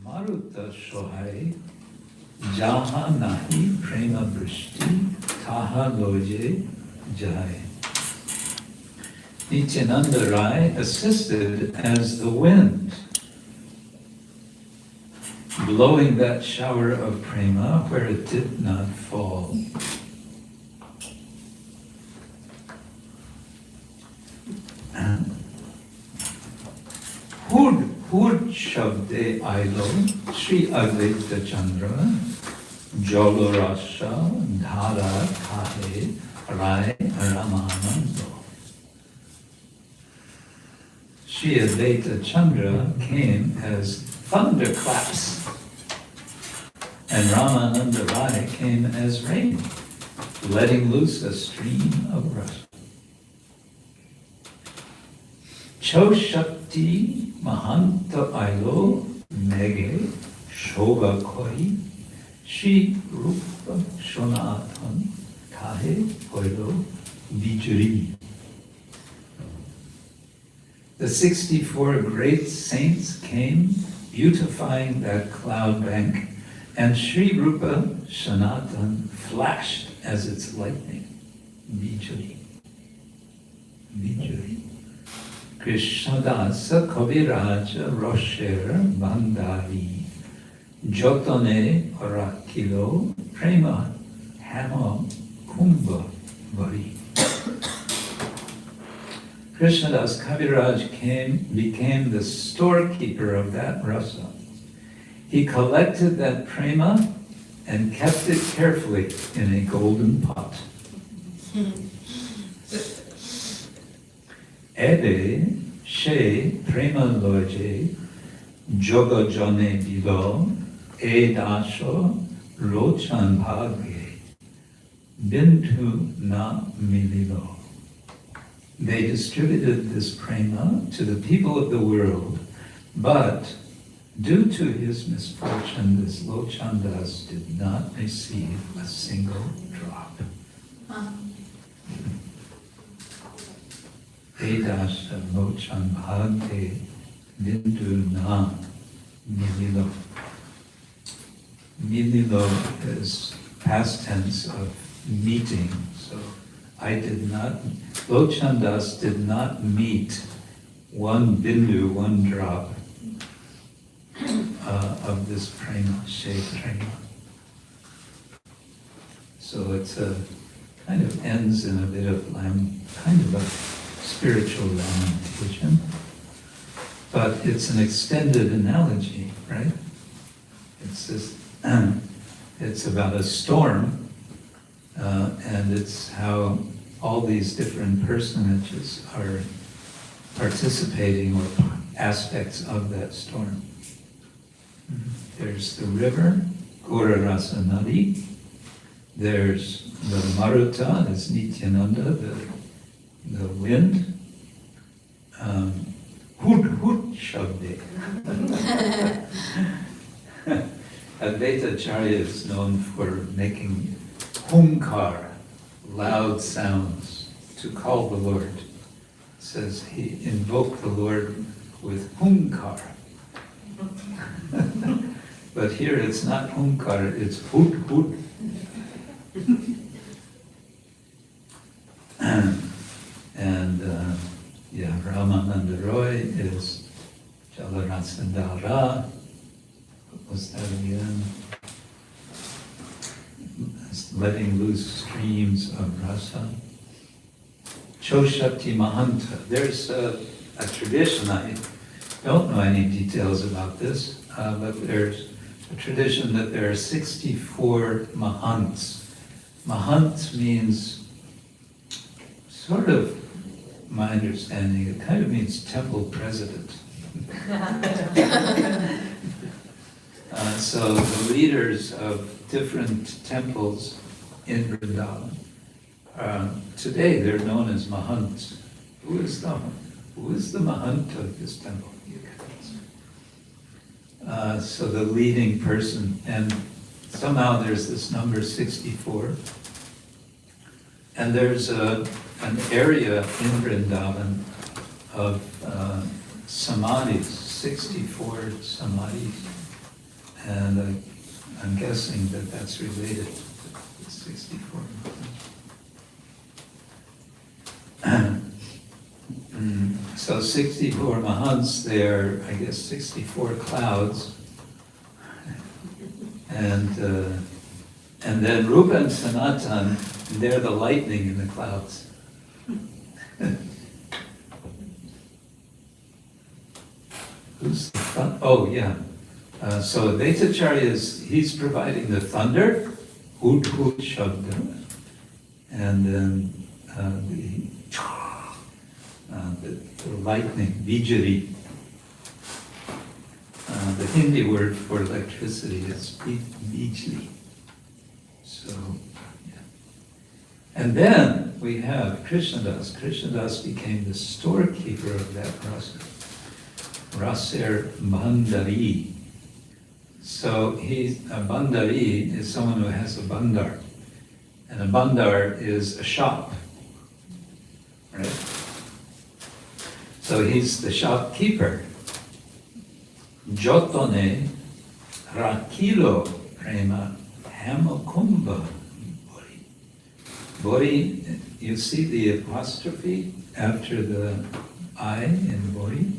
Maruta Shohai Jaha Nahi Prema Brishti Taha Loje Jai. Nityananda Rai assisted as the wind, blowing that shower of prema where it did not fall. Hud Shabde Ailo Sri Advaita Chandra Jolorasha Dhara Kahe Rai Ramanando. Sri Advaita Chandra came as thunderclaps, and Ramananda Rai came as rain, letting loose a stream of rasa. Choshakti Mahanta Ailo Mege Shobha Koi Shri Rupa Shonatan Kahe Koilo Vijuri. The 64 great saints came, beautifying that cloud bank, and Sri Rupa Shonatan flashed as its lightning. Vijuri. Vijuri. Kṛṣṇadāsa Kaviraja Rosher Bandari Jotane Orakilo Prema Hamo Kumbha Vari. Kṛṣṇadāsa Kaviraj became the storekeeper of that rasa. He collected that prema and kept it carefully in a golden pot. Ede she prema loje joga jane bilo edasho lochan bhage bintu na mililo. They distributed this prema to the people of the world, but due to his misfortune, this Lochandas did not receive a single drop. Edasha Lochan Bhagte Bindu Na Mililo. Mililo is past tense of meeting, so Lochandas did not meet one bindu, one drop of this prema, Shea prema. So it's a kind of ends in a bit of kind of a spiritual lamentation, but it's an extended analogy, right? It's this, it's about a storm, and it's how all these different personages are participating or aspects of that storm. There's the river, Gora Rasa Nadi. There's the Maruta, that's Nityananda, the wind. Hud Shabde. Advaita Acharya is known for making hunkar, loud sounds, to call the Lord. It says he invoked the Lord with hunkar. But here it's not hunkar, it's hud. And Ramananda Roy is Jalarasandara. What was that again? It's letting loose streams of rasa. Choshakti Mahanta. There's a tradition, I don't know any details about this, but there's a tradition that there are 64 mahants. Mahant means, sort of, my understanding, it kind of means temple president. So the leaders of different temples in Vrindavan, today they're known as mahants. Who is the mahant of this temple? So the leading person, and somehow there's this number 64, and there's an area in Vrindavan of samadhis, 64 samadhis, And I'm guessing that that's related to the 64. So 64 Mahants, they're, I guess, 64 clouds. And then Rupa and Sanatan, they're the lightning in the clouds. Who's the oh, yeah. So Advaitacharya he's providing the thunder, Ud Shabda, and then the lightning, Vijari. The Hindi word for electricity is Bijli. So, yeah. And then we have Kṛṣṇadāsa. Kṛṣṇadāsa became the storekeeper of that rasa. Raser Bandari. So a Bandari is someone who has a bandar. And a bandar is a shop, right? So he's the shopkeeper. Jotone Rakilo Prema Hamakumbha Bori. Bori, you see the apostrophe after the I in Bori?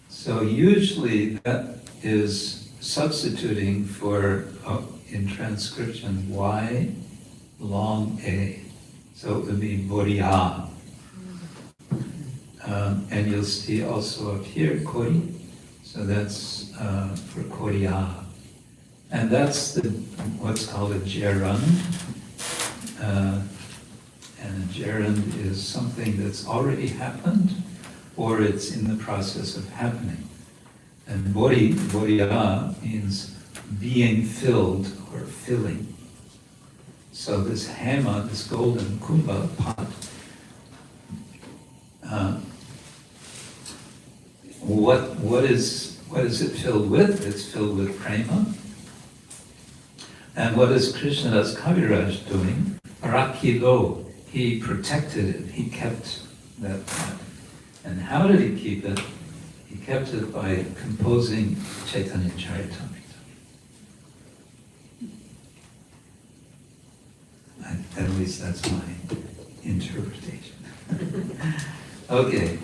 So usually that is substituting for, in transcription, Y long A. So it would be Boriya. And you'll see also up here, Kori. So that's for Koriya. And that's what's called a gerund. And a gerund is something that's already happened, or it's in the process of happening. And Boriya means being filled or filling. So this hema, this golden kumbha pot, what is it filled with? It's filled with prema. And what is Kṛṣṇadāsa Kaviraj doing? Rakilo, he protected it, he kept that pot. And how did he keep it? He kept it by composing Chaitanya Charitamrita. At least that's my interpretation. Okay.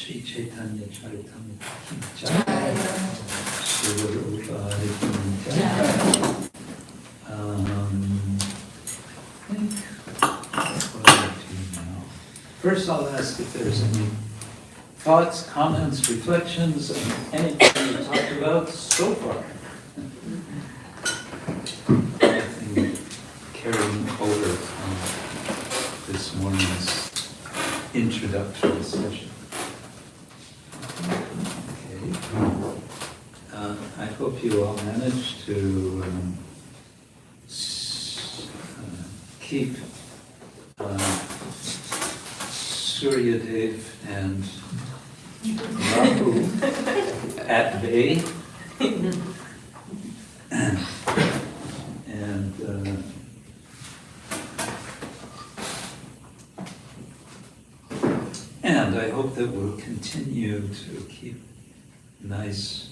Shri Chaitanya Charitamrita ki jai. Shri Prabhupada ki jai. I think what I'll do now. First, I'll ask if there's any thoughts, comments, reflections on anything we talked about so far. Anything carrying over from this morning's introductory session. Okay. I hope you all managed to keep Suryadev and Rahu at bay. And I hope that we'll continue to keep nice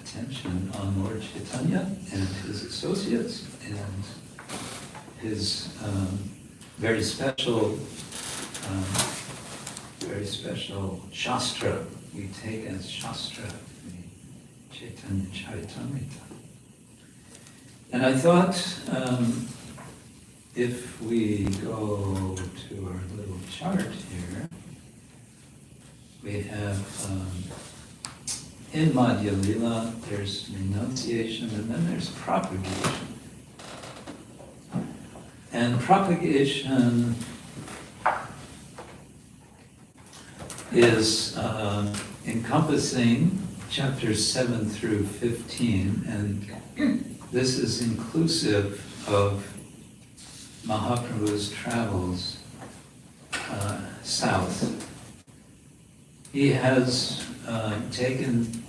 attention on Lord Chaitanya and his associates and his very special Shastra we take as Shastra, the Chaitanya Charitamrita. And I thought if we go to our little chart here, we have in Madhya Lila, there's renunciation and then there's propagation. And propagation is encompassing chapters 7 through 15, and this is inclusive of Mahaprabhu's travels south. He has taken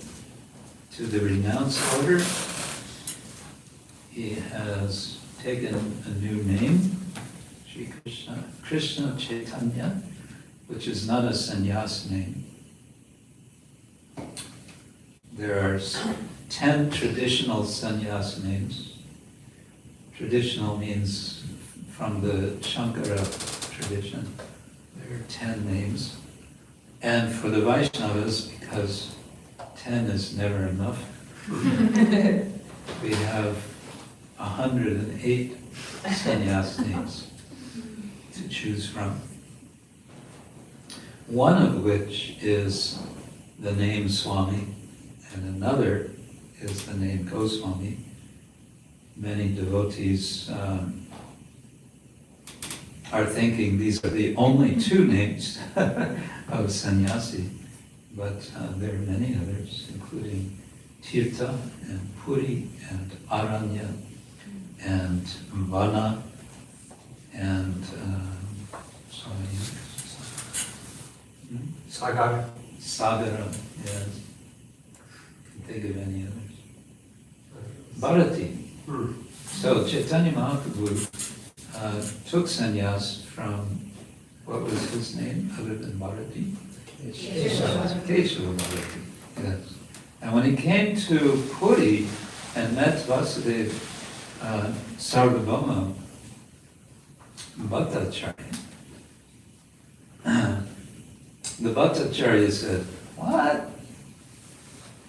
to the renounce order. He has taken a new name, Shri Krishna Chaitanya, which is not a sannyas name. There are 10 traditional sannyas names. Traditional means from the Shankara tradition. There are 10 names. And for the Vaiṣṇavas, because 10 is never enough, we have 108 sannyas names to choose from. One of which is the name Swami, and another is the name Goswami. Many devotees are thinking these are the only two names of sannyasi, but there are many others, including Tirtha and Puri and Aranya and Vana and Sagara. Sagara, yes. Can think of any others. Bharati. So Chaitanya Mahāprabhu took sannyas from, what was his name other than Bharati? Keshava Bharati, yes. And when he came to Puri and met Vasudeva Sarvabhauma Bhattacharya, the Bhattacharya said, "What?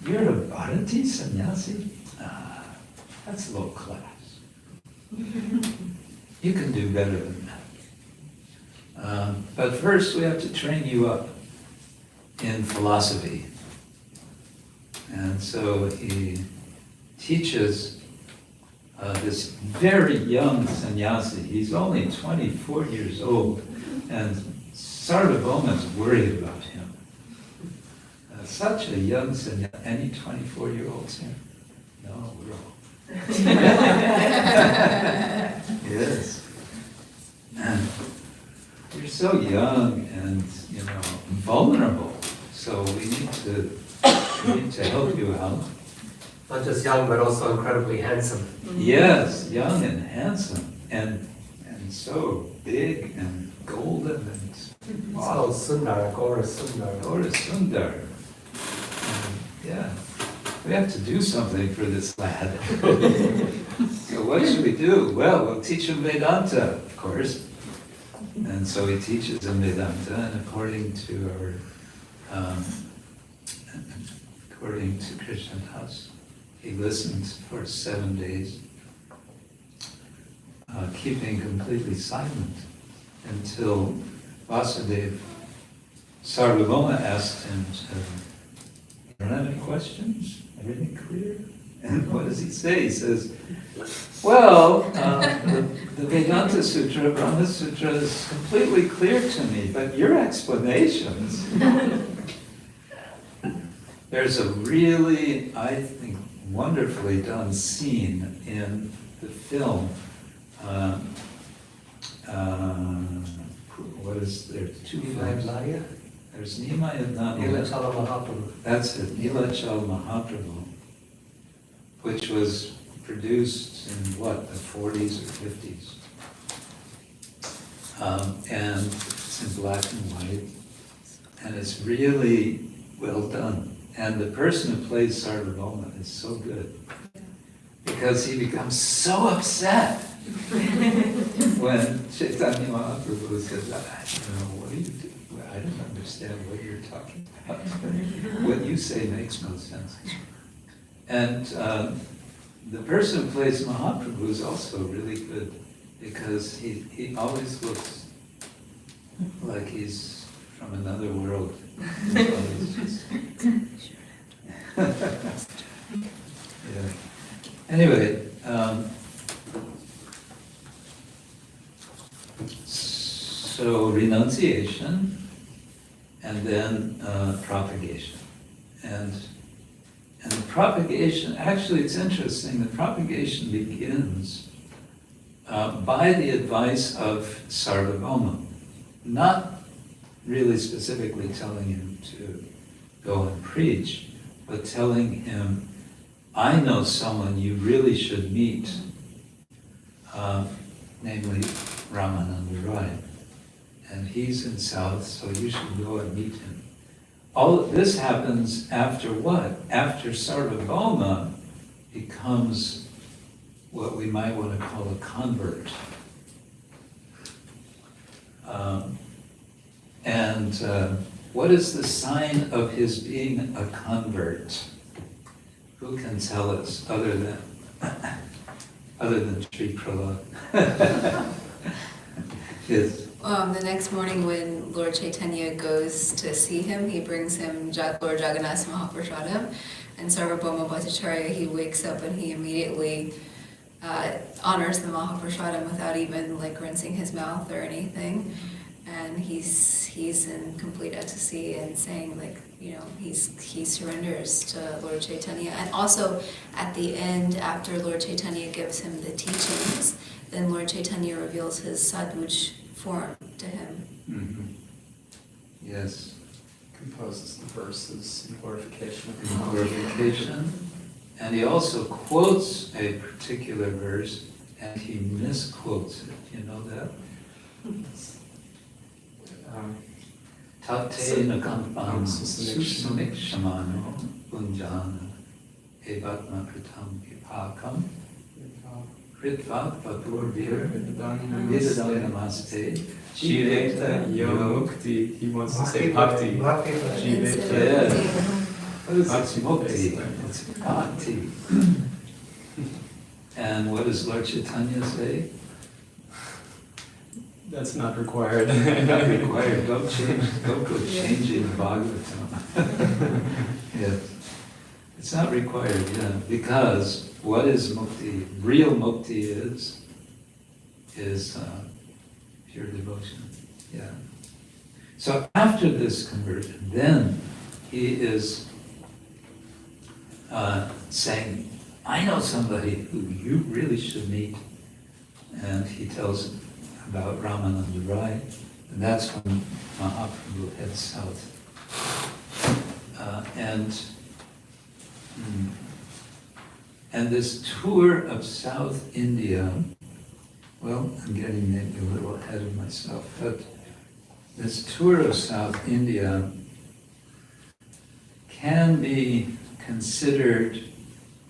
You're a Bharati sannyasi? That's low class. You can do better than that. But first we have to train you up in philosophy." And so he teaches this very young sannyasi. He's only 24 years old, and Sarvabhauma is worried about him. Such a young sannyasi. Any 24-year-olds here? No, we're all. Yes. And you're so young and, vulnerable. So we need to help you out. Not just young, but also incredibly handsome. Yes, young and handsome, and so big and golden and wow. So Sundar, Gaura Sundar. Gaura Sundar. Yeah, we have to do something for this lad. So what should we do? Well, we'll teach him Vedanta, of course. And so he teaches them Vedanta, and according to Kṛṣṇadāsa, he listens for 7 days, keeping completely silent until Vasudeva Sarvabhauma asked him, "You don't have any questions? Everything clear?" And what does he say? He says, "Well, the Vedanta Sutra, Brahma Sutra is completely clear to me, but your explanations..." There's a really, I think, wonderfully done scene in the film. What is there? Two films. There's Nimaya Nilachala Mahaprabhu. That's it, Nilachala Mahāprabhu, which was produced in what, the 40s or 50s. And it's in black and white, and it's really well done. And the person who plays Sarvabhauma is so good, because he becomes so upset when Chaitanya Mahāprabhu says, what do you do? I don't understand what you're talking about. What you say makes no sense. And the person who plays Mahaprabhu is also really good, because he always looks like he's from another world. Yeah. Anyway, so renunciation, and then propagation. And the propagation, actually it's interesting, the propagation begins by the advice of Sarvabhauma, not really specifically telling him to go and preach, but telling him, I know someone you really should meet, namely Ramananda Rai. And he's in South, so you should go and meet him. All of this happens after what? After Sarvabhauma becomes what we might want to call a convert. What is the sign of his being a convert? Who can tell us other than Sri Prahlad? Yes. The next morning when Lord Chaitanya goes to see him, he brings him Lord Jagannath's Mahaprasādam, and Sarvabhauma Bhattacharya, he wakes up and he immediately honors the Mahaprasādam without even rinsing his mouth or anything. And he's in complete ecstasy and saying he surrenders to Lord Chaitanya. And also at the end, after Lord Chaitanya gives him the teachings, then Lord Chaitanya reveals his sadvuj form to him. Mm-hmm. Yes. Composes the verses in glorification. In glorification. And he also quotes a particular verse, and he misquotes it. You know that? Tate nakampam susamikshamano punjana evatma kritam vipakam ritvat vapurvir vidadam namaste jiveta mukti. He wants to say bhakti. Yeah. What is this mukti? It's bhakti. And what does Lord Chaitanya say? That's not required. Not required. Don't go changing Bhagavatam. Yes. It's not required, because what is mukti? Real mukti is pure devotion. Yeah. So after this conversion, then he is saying, I know somebody who you really should meet. And he tells him about Ramananda Rai, and that's when Mahaprabhu heads south. And this tour of South India, well, I'm getting maybe a little ahead of myself, but this tour of South India can be considered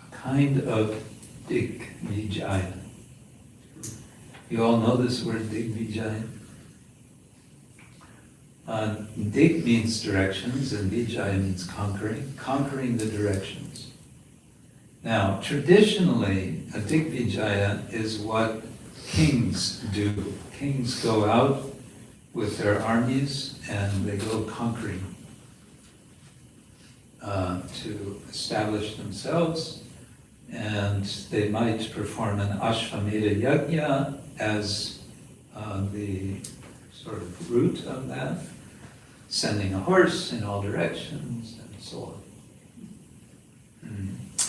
a kind of Digvijaya. You all know this word Digvijaya? Dig means directions, and Vijaya means conquering, conquering the directions. Now, traditionally, a Digvijaya is what kings do. Kings go out with their armies and they go conquering to establish themselves, and they might perform an Ashvamedha Yajna as the sort of root of that, sending a horse in all directions and so on.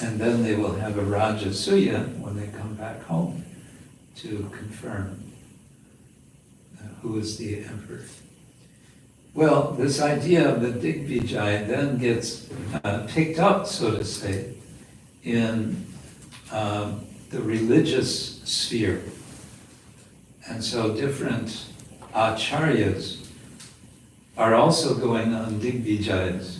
And then they will have a Rajasuya when they come back home to confirm who is the emperor. Well, this idea of the Digvijaya then gets picked up, so to say, in the religious sphere. And so different acharyas are also going on Digvijayas.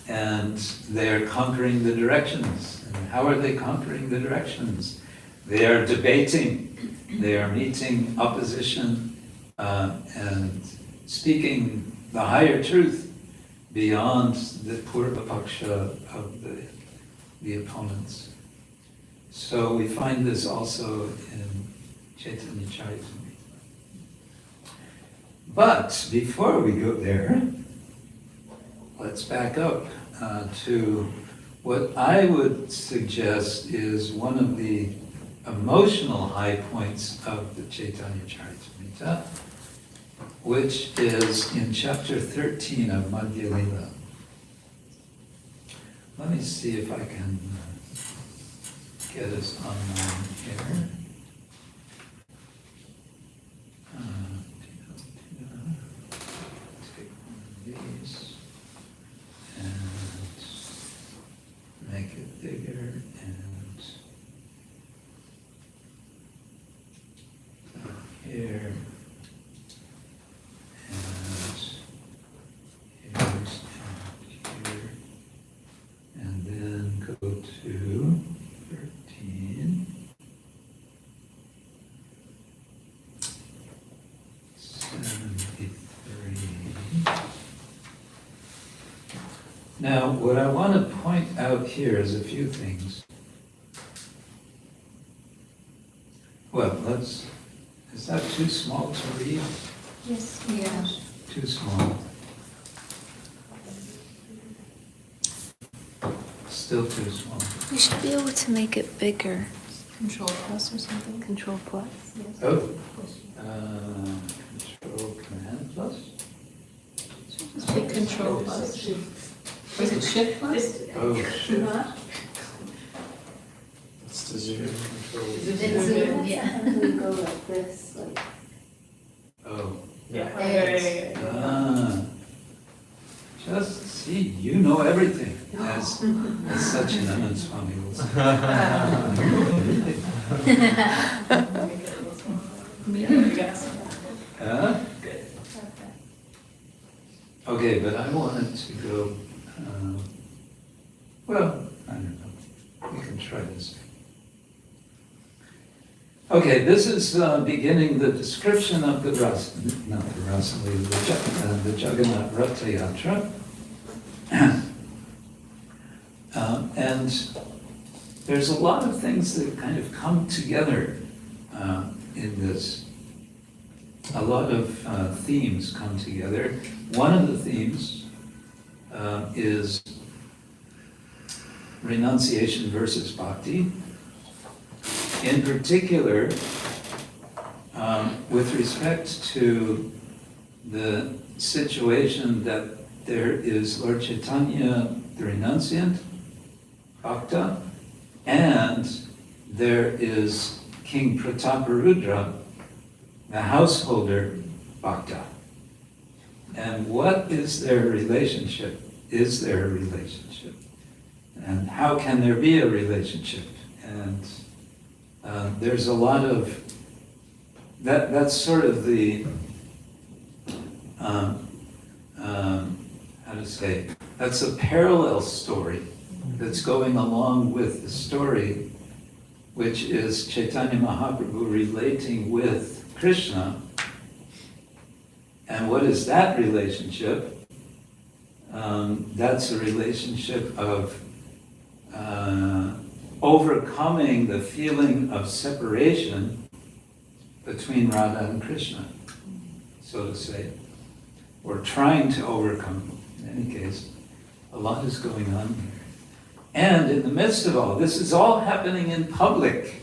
And they're conquering the directions. And how are they conquering the directions? They are debating, they are meeting opposition, and speaking the higher truth beyond the purva paksha of the opponents. So we find this also in Chaitanya Charitamrita. But before we go there, let's back up to what I would suggest is one of the emotional high points of the Chaitanya Charitamrita, which is in chapter 13 of Madhya Lila. Let me see if I can get us online here. Take one of these and make it bigger and here and here, and then go to 13, 73. Now, what I want to point out here is a few things. Well, is that too small to read? Yes. Yeah. Too small. Still too small. You should be able to make it bigger. Control plus or something? Control plus. Yes. Oh. Control Command plus? Just hit control plus. Or is it shift plus? Oh, shit. It's to zoom control. Zoom, yeah. We go like this, like. Oh. Yeah. Just see, you know everything, as Satchidananda Swami will say. Okay, but I wanted to go, well, I don't know, we can try this. Okay, this is beginning the description of the Rasa, not the Rasa, the Jagannath Ratha Yatra. And there's a lot of things that kind of come together in this. A lot of themes come together. One of the themes is renunciation versus bhakti. In particular, with respect to the situation that there is Lord Chaitanya, the renunciant, Bhakta, and there is King Prataparudra, the householder, Bhakta. And what is their relationship? Is there a relationship? And how can there be a relationship? And there's a lot of, that's sort of the, how to say, that's a parallel story that's going along with the story, which is Caitanya Mahāprabhu relating with Krishna And what is that relationship? That's a relationship of overcoming the feeling of separation between Radha and Krishna, so to say, or trying to overcome. In any case, a lot is going on here. And in the midst of all, this is all happening in public,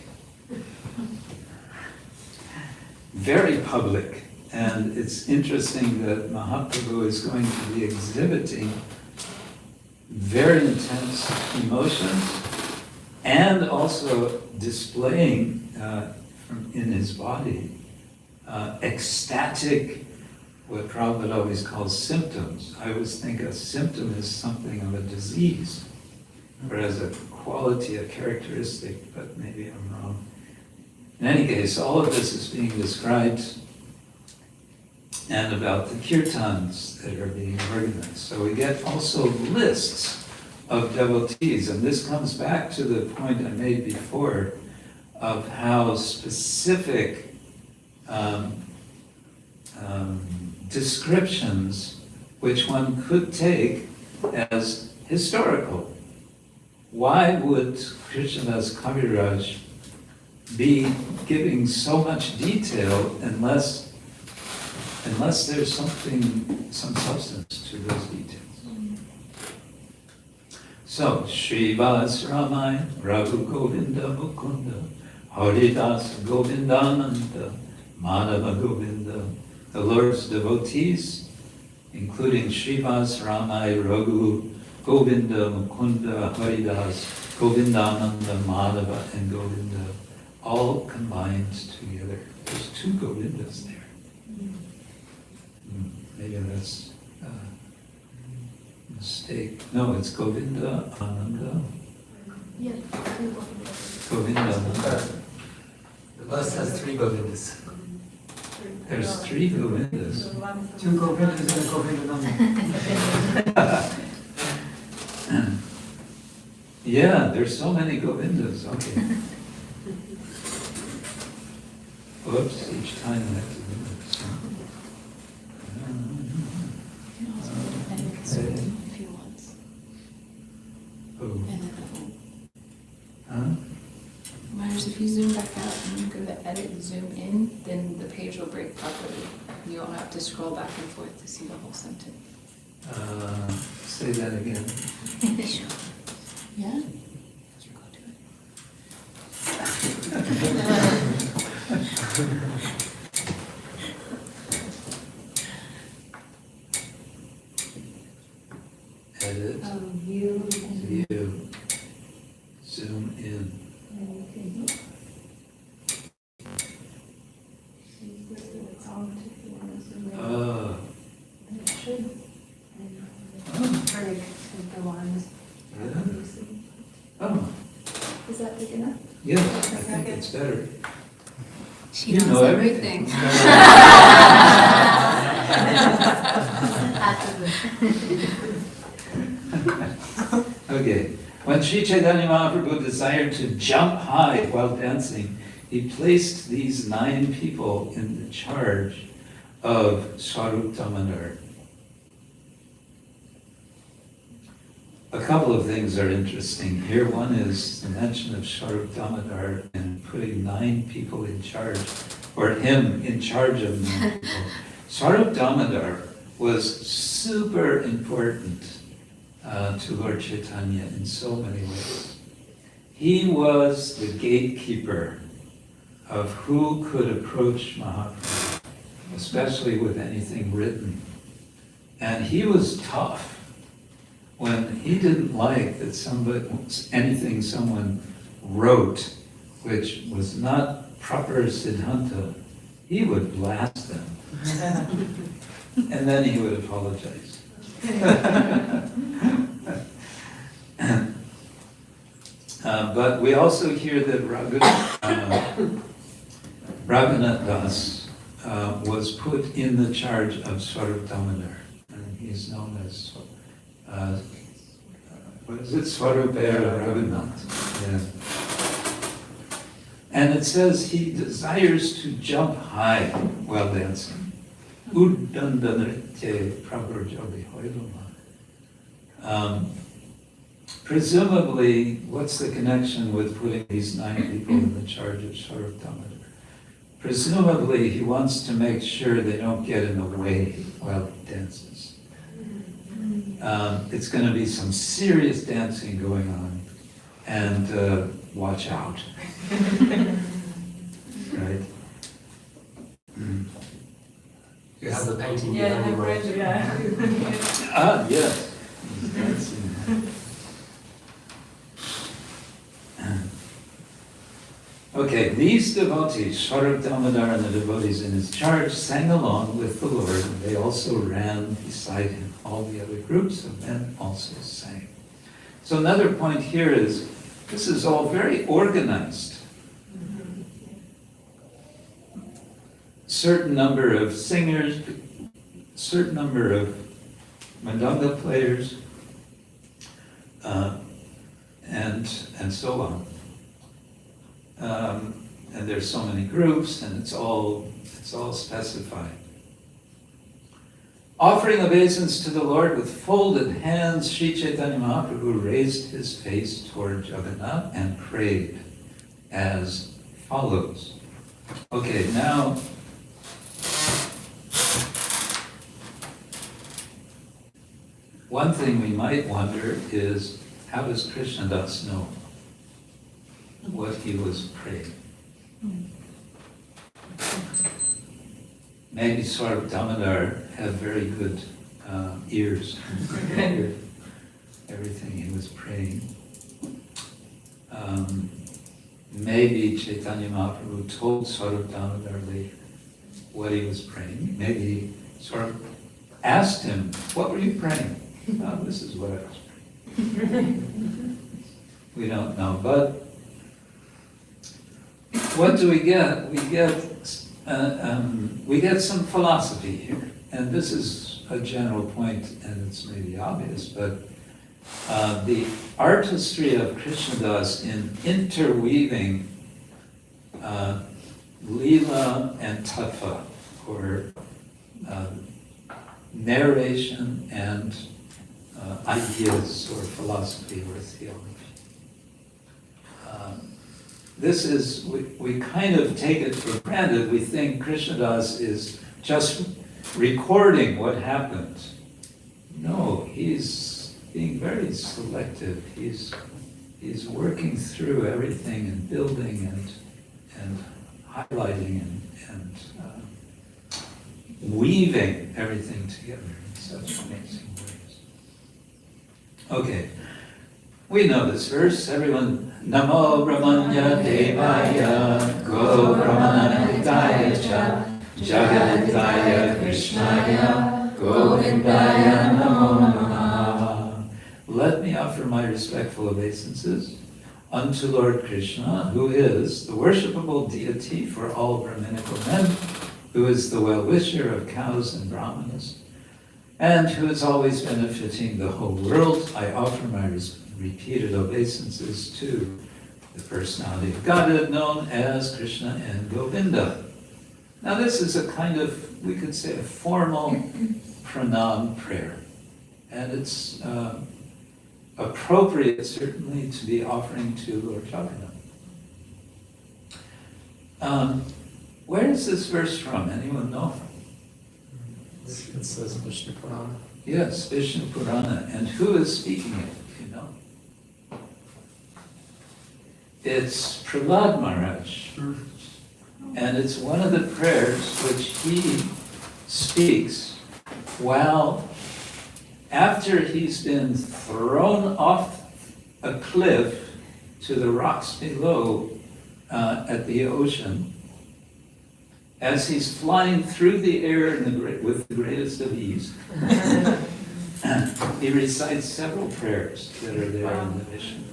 very public. And it's interesting that Mahaprabhu is going to be exhibiting very intense emotions and also displaying in his body ecstatic, what Prabhupada always calls symptoms. I always think a symptom is something of a disease, whereas a quality, a characteristic, but maybe I'm wrong. In any case, all of this is being described, and about the kirtans that are being organized. So we get also lists of devotees, and this comes back to the point I made before of how specific descriptions which one could take as historical. Why would Kṛṣṇadāsa Kaviraj be giving so much detail unless there's some substance to those details? So, Srivas Ramai, Raghu Govinda Mukunda, Haridas Govindananda, Madhava Govinda, the Lord's devotees, including Srivas Ramai, Raghu, Govinda, Mukunda, Haridas, Govindananda, Madhava, and Govinda, all combined together. There's two Govindas there. Maybe that's a mistake. No, it's Govinda, Ananda. Yeah. Govinda, Ananda. The verse has 3 Govindas. There's 3 Govindas. 2 Govindas and a Govindananda. Yeah, there's so many Govindas. Okay. Whoops, each time I have to do this. If you want. Oh. And then the home. Huh? Matters if you zoom back out and you go to edit and zoom in, then the page will break properly. You won't have to scroll back and forth to see the whole sentence. Say that again. Yeah? Edit, View. view, zoom in. Oh. It should. Break with the lines. Yeah. Oh, Is that big enough? yeah, I think it's better. She You knows know everything. Okay. When Sri Chaitanya Mahāprabhu desired to jump high while dancing, he placed these 9 people in the charge of Swarup Damodar. A couple of things are interesting here. One is the mention of Swarup Damodar and putting 9 people in charge, or him in charge of 9 people. Swarup Damodar was super important to Lord Chaitanya in so many ways. He was the gatekeeper of who could approach Mahaprabhu, especially with anything written. And he was tough. When he didn't like that anything someone wrote which was not proper siddhanta, he would blast them. And then he would apologize. But we also hear that Raghunath was put in the charge of Swarup Damodar, and he's known as what is it? Swarupera Raghunath. Yeah. And it says he desires to jump high while dancing. Uddandanritye pravarjobi hoiluma. Presumably, what's the connection with putting these 9 people in the charge of Swarup Damodar? Presumably, he wants to make sure they don't get in the way while he dances. It's going to be some serious dancing going on, and watch out. Right? You have the painting Yeah, behind I you, read, right? yeah. Ah, yes. He's dancing. Okay, these devotees, Swarup Damodar and the devotees in his charge, sang along with the Lord, and they also ran beside him. All the other groups of men also sang. So another point here is, this is all very organized. Certain number of singers, certain number of mandanga players, and so on. And there's so many groups, and it's all specified. Offering obeisance to the Lord with folded hands, Sri Chaitanya Mahāprabhu raised his face toward Jagannath and prayed as follows. Okay, now, one thing we might wonder is, how does Kṛṣṇadāsa know what he was praying? Maybe Swarup Damodar had very good ears to hear everything he was praying. Maybe Chaitanya Mahāprabhu told Swarup Damodar later what he was praying. Maybe Swarup asked him, what were you praying? Oh, this is what I was praying. We don't know, but what do we get? We get some philosophy here, and this is a general point, and it's maybe obvious, but the artistry of Kṛṣṇadāsa in interweaving lila and tattva, or narration and ideas or philosophy or theology. This is, we kind of take it for granted. We think Kṛṣṇadāsa is just recording what happened. No, he's being very selective. He's working through everything and building and highlighting and weaving everything together in such amazing ways. Okay, we know this verse. Everyone, Namo Brahmanya Devaya Go Brahmanahitaya Cha Jagadhitaya Krishnaya Govindaya Namo Namaha. Let me offer my respectful obeisances unto Lord Krishna, who is the worshipable deity for all Brahminical men, who is the well-wisher of cows and brahmanas, and who is always benefiting the whole world. I offer my repeated obeisances to the personality of Godhead known as Krishna and Govinda. Now this is a kind of, we could say, a formal pranam prayer. And it's appropriate, certainly, to be offering to Lord Jagannath. Where is this verse from? Anyone know? It says Vishnu Purana. Yes, Vishnu Purana. And who is speaking it? Do you know? It's Prahlad Maharaj. And it's one of the prayers which he speaks while, after he's been thrown off a cliff to the rocks below at the ocean, as he's flying through the air with the greatest of ease. He recites several prayers that are there in the Vishnu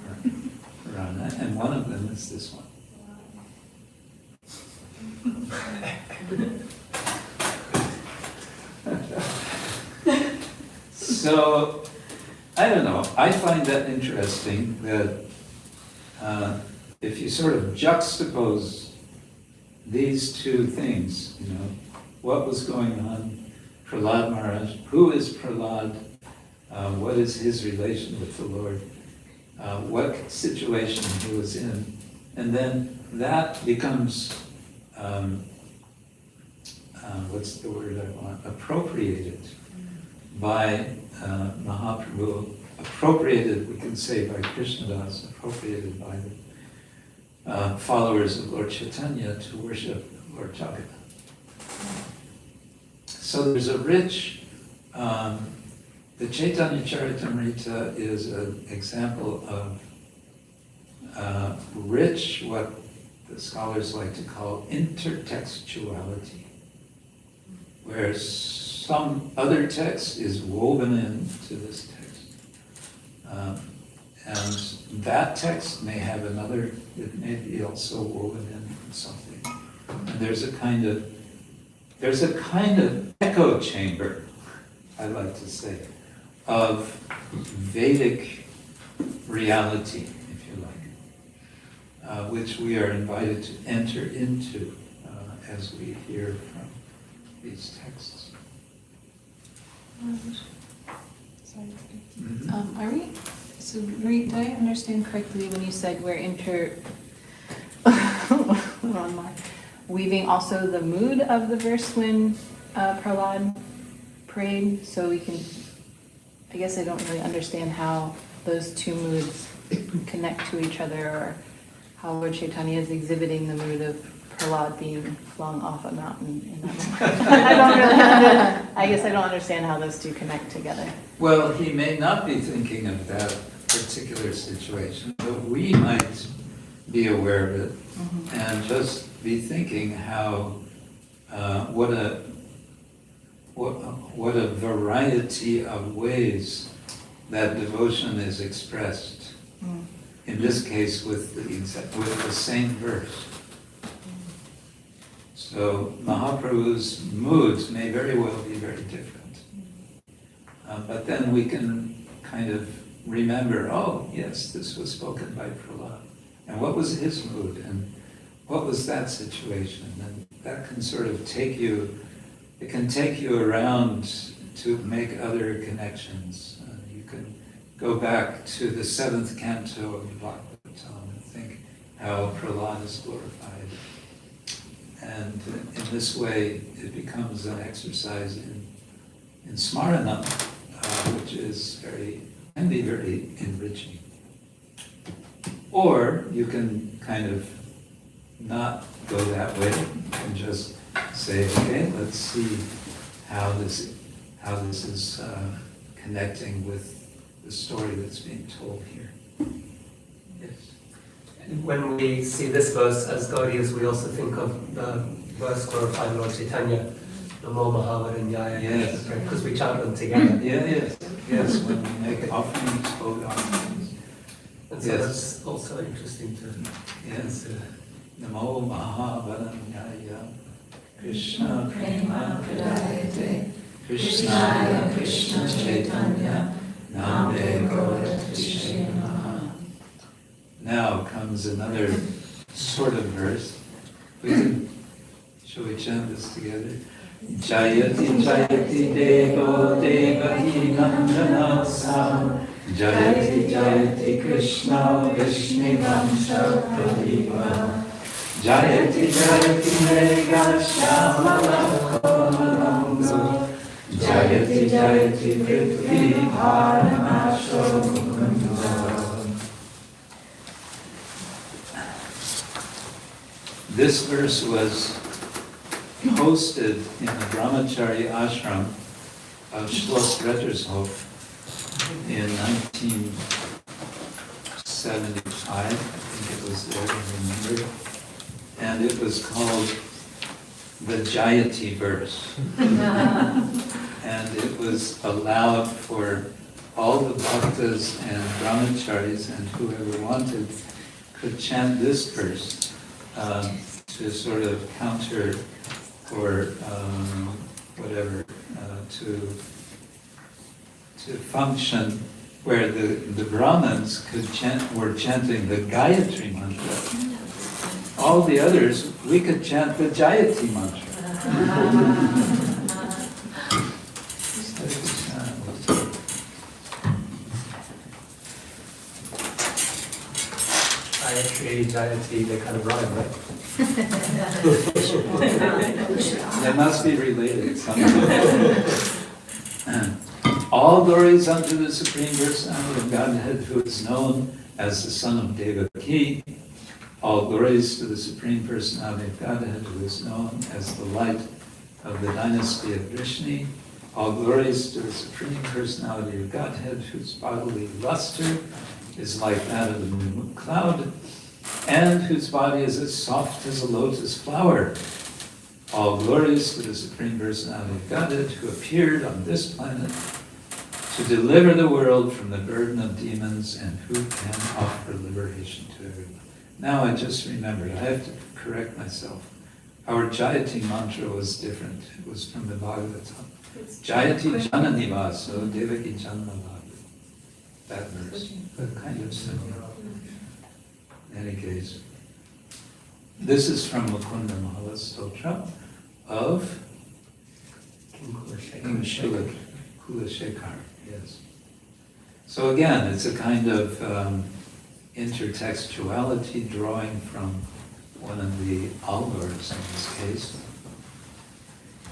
Purana, and one of them is this one. So, I don't know, I find that interesting that if you sort of juxtapose these two things, you know, what was going on Prahlad Maharaj. Who is Prahlad? What is his relation with the Lord? What situation he was in? And then that becomes, what's the word I want? Appropriated by Mahaprabhu. Appropriated, we can say, by Kṛṣṇadāsa, appropriated by the followers of Lord Chaitanya to worship Lord Jagannath. So there's a rich, the Chaitanya Charitamrita is an example of rich, what the scholars like to call intertextuality, where some other text is woven into this text. And that text may have another, it may be also woven in something. And there's a kind of echo chamber, I like to say, of Vedic reality, if you like, which we are invited to enter into as we hear from these texts. Sorry. Mhm. Are we, so Marie, did I understand correctly when you said we're weaving also the mood of the verse when Prahlad prayed, so we can, I guess I don't really understand how those two moods connect to each other, or how Lord Chaitanya is exhibiting the mood of Prahlad being flung off a mountain in that I guess I don't understand how those two connect together. Well, he may not be thinking of that particular situation, but we might be aware of it and just be thinking how what a variety of ways that devotion is expressed. In this case, with the same verse. So Mahaprabhu's moods may very well be very different. But then we can kind of remember, oh, yes, this was spoken by Prahlad. And what was his mood? And what was that situation? And that can sort of take you, it can take you around to make other connections. You can go back to the 7th canto of Bhagavatam and think how Prahlad is glorified. And in this way, it becomes an exercise in smarana, which is can be very enriching. Or you can kind of not go that way and just say, okay, let's see how this is connecting with the story that's being told here. Yes. And when we see this verse as Gaudiyas, we also think of the verse glorifying Lord Chaitanya, Namo Mahavadanyaya, Yes. because we chant them together. Yes, when we make offerings, holy offerings. And so Yes. that's also interesting to consider. Namo Mahavadanyaya, Krishna Prema Pradayate, Krishnaya Krishna Chaitanya, Name Gaurati Namaha. Now comes another sort of verse. Shall we chant this together? Jayati Jayati Devo Devahi Nandanasa, Jayati Jayati Krishna Vaiṣṇavas Pradipa, Jayati Jayati Mega Shyamala Komalango, Jayati Jayati Prithvi Bharamasho Mukunda. This verse was hosted in the Brahmachari ashram of Schloss Rettershof in 1975, I think it was there, I remember. And it was called the Jayati verse. And it was allowed for all the bhaktas and brahmacharis and whoever wanted could chant this verse to sort of counter or whatever, to function where the Brahmins were chanting the Gayatri mantra. All the others, we could chant the Jayati mantra. Jayati, they kind of rhyme, right? They must be related somehow. All glories unto the Supreme Personality of Godhead, who is known as the Son of Devaki. All glories to the Supreme Personality of Godhead, who is known as the light of the dynasty of Vrishni. All glories to the Supreme Personality of Godhead, whose bodily luster is like that of the new cloud, and whose body is as soft as a lotus flower. All glories to the Supreme Personality of Godhead, who appeared on this planet to deliver the world from the burden of demons and who can offer liberation to everyone. Now I just remembered, I have to correct myself. Our Jayati mantra was different. It was from the Bhagavatam. Jayati Jananivaso Devaki Jananavadu. That verse, but kind of similar. In any case, this is from Mukunda Mahala's Stotra of King Kulashekar. Yes. So again, it's a kind of intertextuality drawing from one of the alvars in this case.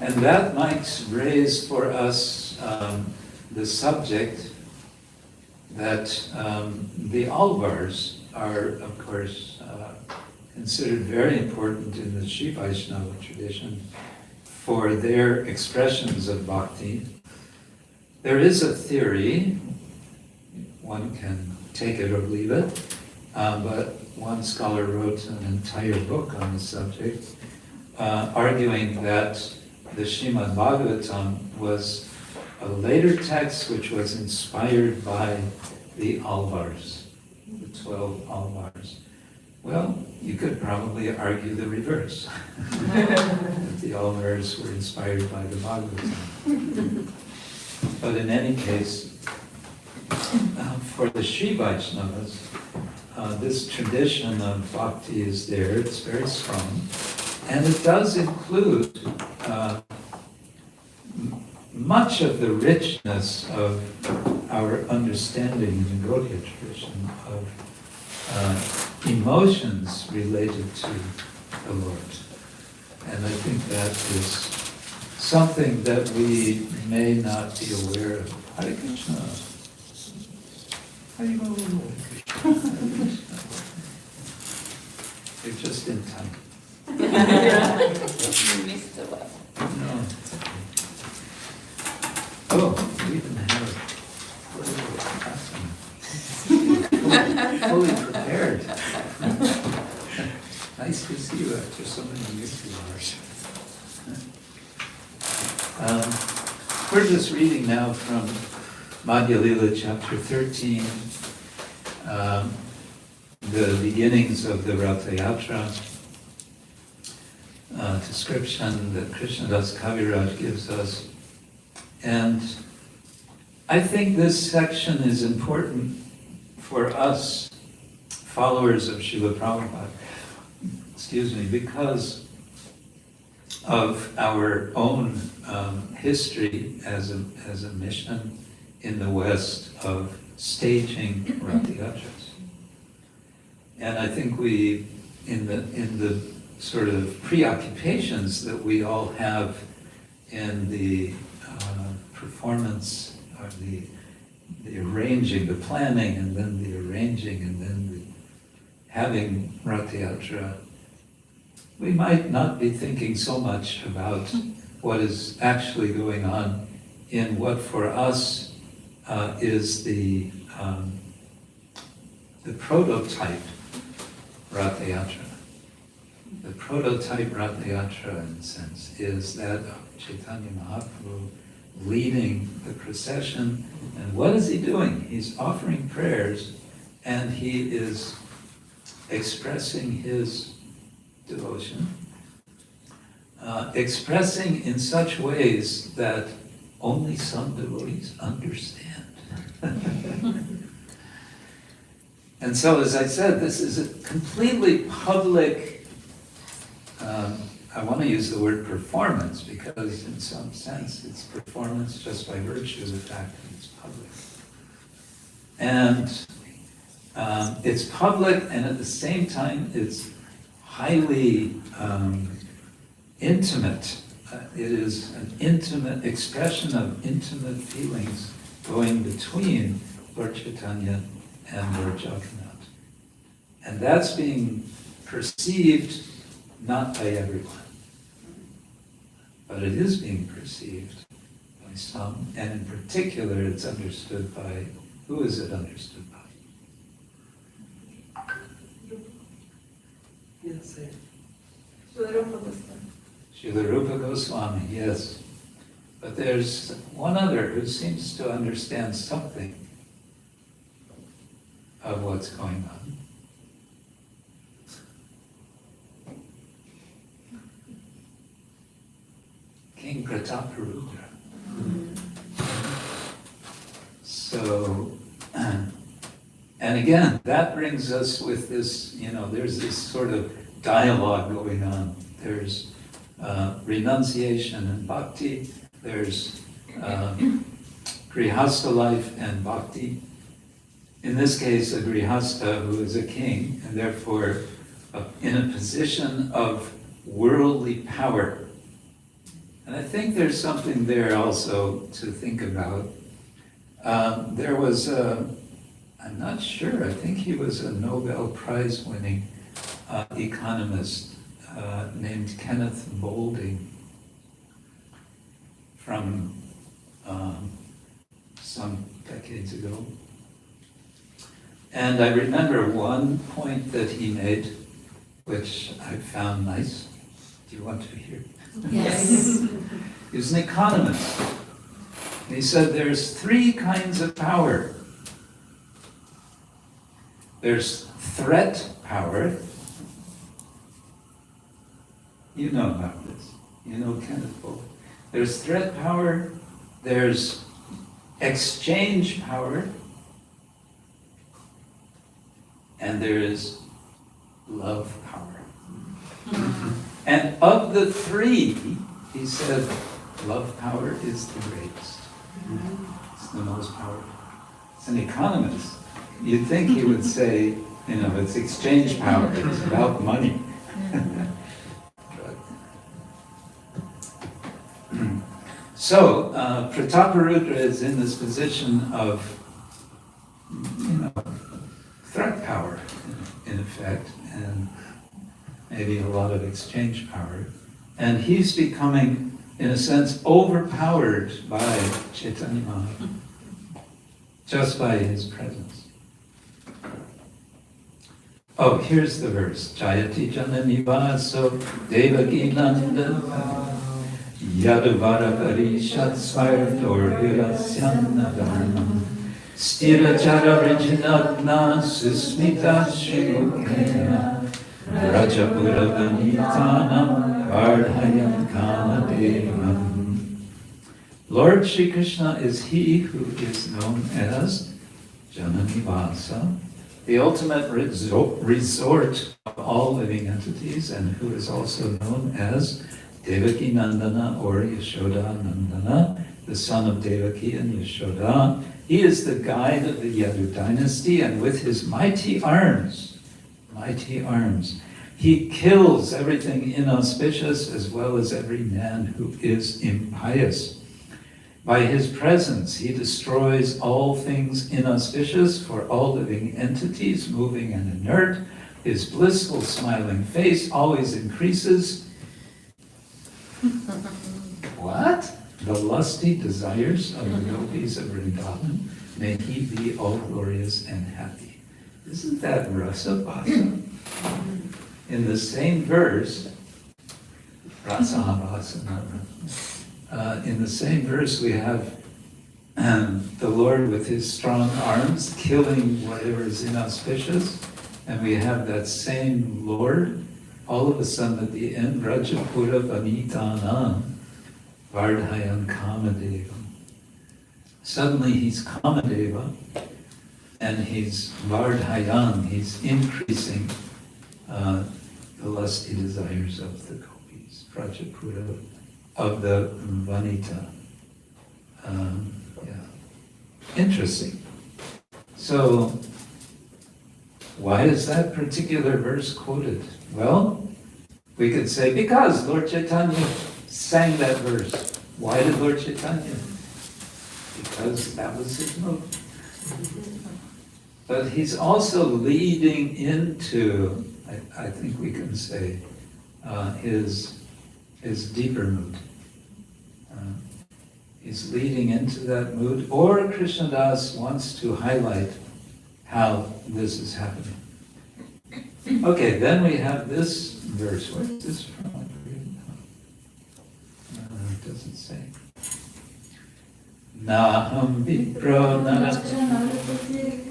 And that might raise for us the subject that the alvars are, of course, considered very important in the Sri Vaiṣṇava tradition for their expressions of bhakti. There is a theory, one can take it or leave it, but one scholar wrote an entire book on the subject, arguing that the Srimad Bhagavatam was a later text which was inspired by the alvars, the 12 alvars. Well, you could probably argue the reverse, that the alvars were inspired by the Bhagavatam. But in any case, for the Sri Vaiṣṇavas, this tradition of bhakti is there, it's very strong, and it does include much of the richness of our understanding in the Gaudiya tradition of emotions related to the Lord. And I think that is something that we may not be aware of. Hare Krishna. Hare Krishna. You're just in time. No. Oh, we even have fully prepared. Nice to see you after so many years. We're just reading now from Madhya Lila chapter 13, the beginnings of the Ratha Yatra, description that Kṛṣṇadāsa Kaviraj gives us. And I think this section is important for us, followers of Srila Prabhupada, because of our own history as a mission in the West of staging Ratha Yatras. And I think we, in the sort of preoccupations that we all have in the performance, or the arranging, the planning, and then the arranging, and then the having Ratha Yatra, we might not be thinking so much about what is actually going on in what for us is the prototype Ratha Yatra. The prototype Ratha Yatra, in a sense, is that of Chaitanya Mahāprabhu leading the procession. And what is he doing? He's offering prayers, and he is expressing his devotion, expressing in such ways that only some devotees understand. And so, as I said, this is a completely public, I want to use the word performance, because in some sense it's performance just by virtue of the fact that it's public. And It's public, and at the same time, it's highly intimate. It is an intimate expression of intimate feelings going between Lord Chaitanya and Lord Jagannath. And that's being perceived not by everyone, but it is being perceived by some, and in particular it's understood by, who is it understood by? Yes, Srila Rupa Goswami, yes. But there's one other who seems to understand something of what's going on. King Prataparudra. So, and again, that brings us with this, there's this sort of dialogue going on. There's renunciation and bhakti, there's grihastha life and bhakti. In this case, a grihastha who is a king, and therefore in a position of worldly power. And I think there's something there also to think about. There was I'm not sure, I think he was a Nobel Prize winning economist named Kenneth Boulding from some decades ago. And I remember one point that he made, which I found nice. Do you want to hear? Yes. He was an economist. And he said there's three kinds of power. There's threat power. You know about this. You know Kenneth Boulding. There's threat power. There's exchange power. And there is love power. And of the three, he said, love power is the greatest. It's the most powerful. It's an economist. You'd think he would say, it's exchange power, it's about money. So, Prataparudra is in this position of, threat power, in effect, and maybe a lot of exchange power. And he's becoming, in a sense, overpowered by Chaitanya Mahāprabhu, just by his presence. Oh, here's the verse. Jayati janani vaso devaki nandana yadavara parishat svartor virasyanna dharmam sthirachara vrijinagna susmita shrimukena rajapura vanitanam vardhayam kamadevam. Lord Shri Krishna is he who is known as Jananivasa, the ultimate resort of all living entities, and who is also known as Devaki Nandana or Yashoda Nandana, the son of Devaki and Yashoda. He is the guide of the Yadu dynasty, and with his mighty arms, he kills everything inauspicious as well as every man who is impious. By his presence, he destroys all things inauspicious for all living entities, moving and inert. His blissful, smiling face always increases. What? The lusty desires of the gopis of Vrindavan, may he be all glorious and happy. Isn't that rasa bhasa? In the same verse, rasa bhasa, not rasa. In the same verse we have the Lord with his strong arms killing whatever is inauspicious, and we have that same Lord all of a sudden at the end, Rajapura Vanitanam Vardhayan Kamadevam. Suddenly he's Kamadeva and he's Vardhayan, he's increasing the lusty desires of the gopis, Rajapura of the Vanita. Interesting. So, Why is that particular verse quoted? Well, we could say because Lord Chaitanya sang that verse. Why did Lord Chaitanya? Because that was his mood. But he's also leading into, I think we can say, his deeper mood. He's leading into that mood, or Kṛṣṇadāsa wants to highlight how this is happening. Okay, then we have this verse. What is this from? It doesn't say. Naham vipro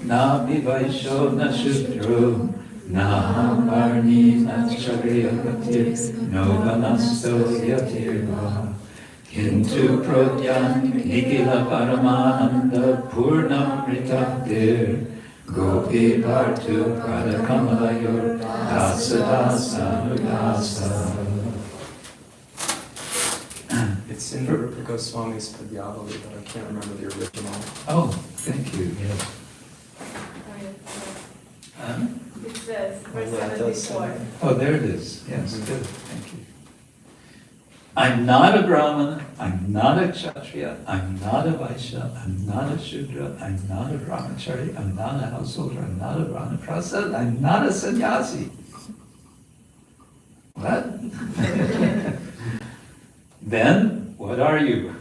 na vivaisho na shudro naham varni na chagriyavatir no vanasto yatirva kintu prodyan nikila paramananda purnamritabdir gopi bhartu pradakamayor dasa dasa. It's in the Rupa Goswami's Padyavali, but I can't remember the original. Oh, thank you, yes. It says, verse Yeah, it does 74. Oh, there it is, yes, good, thank you. I'm not a Brahmana, I'm not a Kshatriya, I'm not a Vaishya, I'm not a Shudra, I'm not a Brahmachari, I'm not a householder, I'm not a Vanaprasad, I'm not a sannyasi. What? Then, what are you?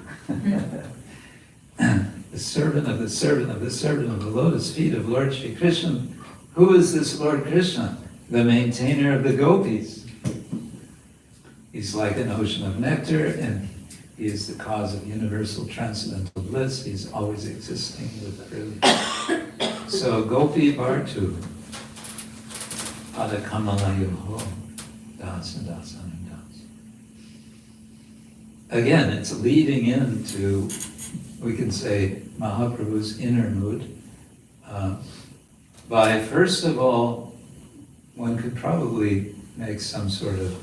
The servant of the servant of the servant of the lotus feet of Lord Shri Krishna. Who is this Lord Krishna? The maintainer of the gopis. He's like an ocean of nectar, and he is the cause of universal transcendental bliss. He's always existing with brilliance. So, Gopi Bhartu, Pada Kamala Yoho, Dasa Dasa Dasa. Again, it's leading into, we can say, Mahaprabhu's inner mood. By, first of all, one could probably make some sort of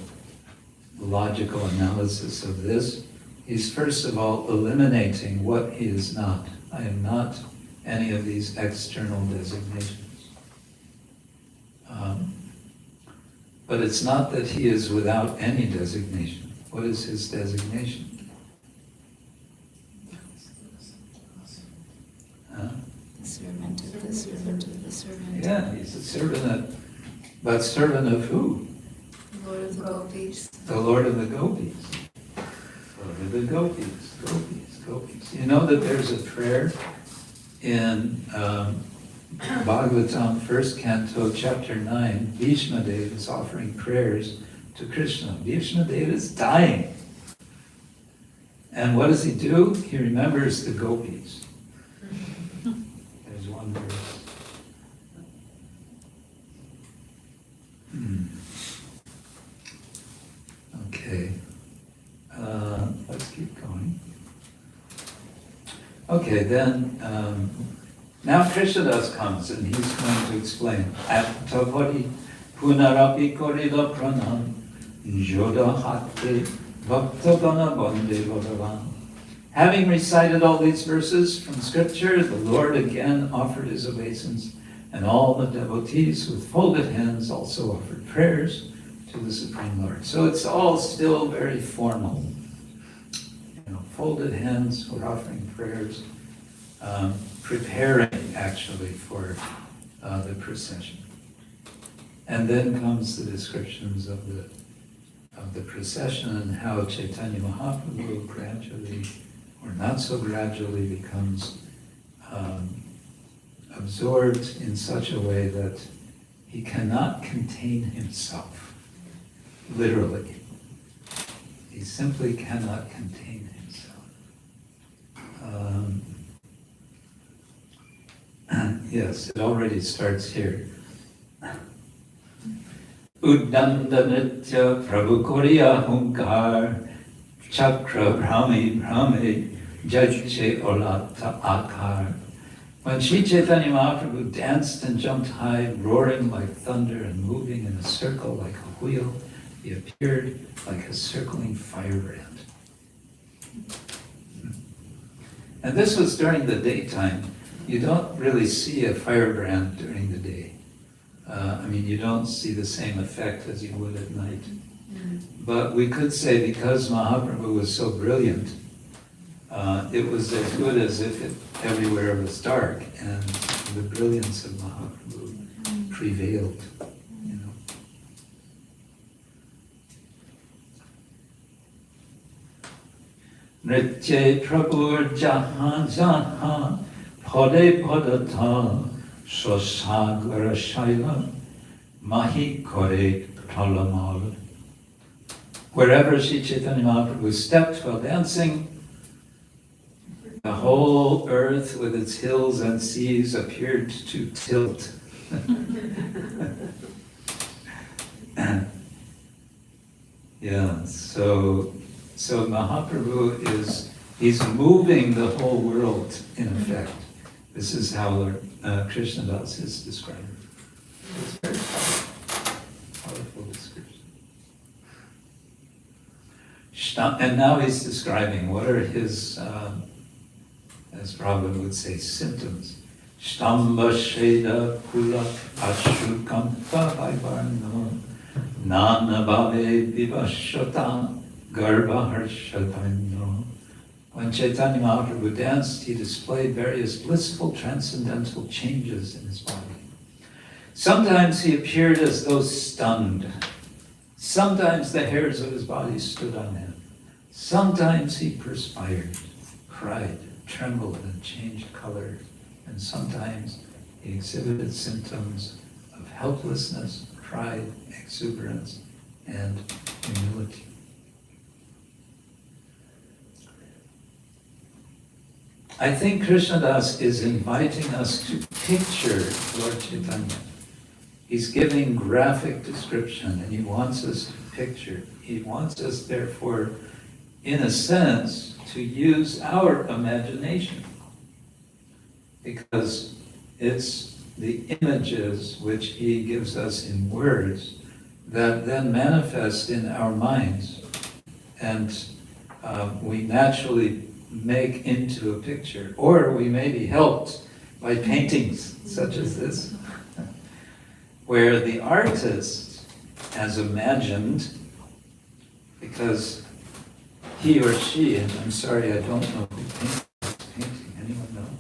logical analysis of this. He's first of all eliminating what he is not. I am not any of these external designations. But it's not that he is without any designation. What is his designation? The servant of the servant of the servant. Yeah, he's a servant but servant of who? The Lord of the gopis. The Lord of the gopis. Lord of the gopis, gopis, gopis. You know that there's a prayer in Bhagavatam, 1st canto, chapter 9. Vaiṣṇavas is offering prayers to Krishna. Vaiṣṇavas is dying. And what does he do? He remembers the gopis. There's one verse. Okay. Let's keep going. Okay, then now Kṛṣṇadāsa comes and he's going to explain. Aptavari punarapi korila pranam joda hatte bhaktagana bande bhagavan. Having recited all these verses from scripture, the Lord again offered his obeisance, and all the devotees with folded hands also offered prayers to the Supreme Lord. So it's all still very formal. You know, folded hands, we're offering prayers, preparing actually for the procession. And then comes the descriptions of the procession and how Chaitanya Mahāprabhu gradually, or not so gradually, becomes absorbed in such a way that he cannot contain himself, literally. He simply cannot contain himself. Yes, it already starts here. Uddanda nitya prabhu koriya hunkar chakra brahmi brahmi jajche olata akar. When Sri Chaitanya Mahāprabhu danced and jumped high, roaring like thunder and moving in a circle like a wheel, he appeared like a circling firebrand. And this was during the daytime. You don't really see a firebrand during the day. I mean, you don't see the same effect as you would at night. But we could say because Mahaprabhu was so brilliant, it was as good as if everywhere was dark, and the brilliance of Mahaprabhu prevailed, you know. Nritye Prabhur Jahan Jahan Pade Padata Sosagara Shaila Mahi Kore Pralamal. Wherever Sri Chaitanya Mahāprabhu stepped while dancing, the whole earth with its hills and seas appeared to tilt. Yeah, so Mahaprabhu he's moving the whole world in effect. This is how Lord Kṛṣṇadāsa is described. It's very powerful description. And now he's describing what are his, as Prabhupada would say, symptoms. Shtamba Sheda Kulak Ashru Kampa Vaivarno Nana Bhave Vivashata Garbha Harshatano. When Chaitanya Mahāprabhu danced, he displayed various blissful transcendental changes in his body. Sometimes he appeared as though stunned. Sometimes the hairs of his body stood on end. Sometimes he perspired, cried, trembled, and changed color. And sometimes he exhibited symptoms of helplessness, pride, exuberance, and humility. I think Kṛṣṇadāsa is inviting us to picture Lord Chaitanya. He's giving graphic description, and he wants us to picture. He wants us, therefore, in a sense, to use our imagination. Because it's the images which he gives us in words that then manifest in our minds, and we naturally make into a picture. Or we may be helped by paintings such as this, where the artist has imagined, because he or she, and I'm sorry, I don't know who painted this painting. Anyone know?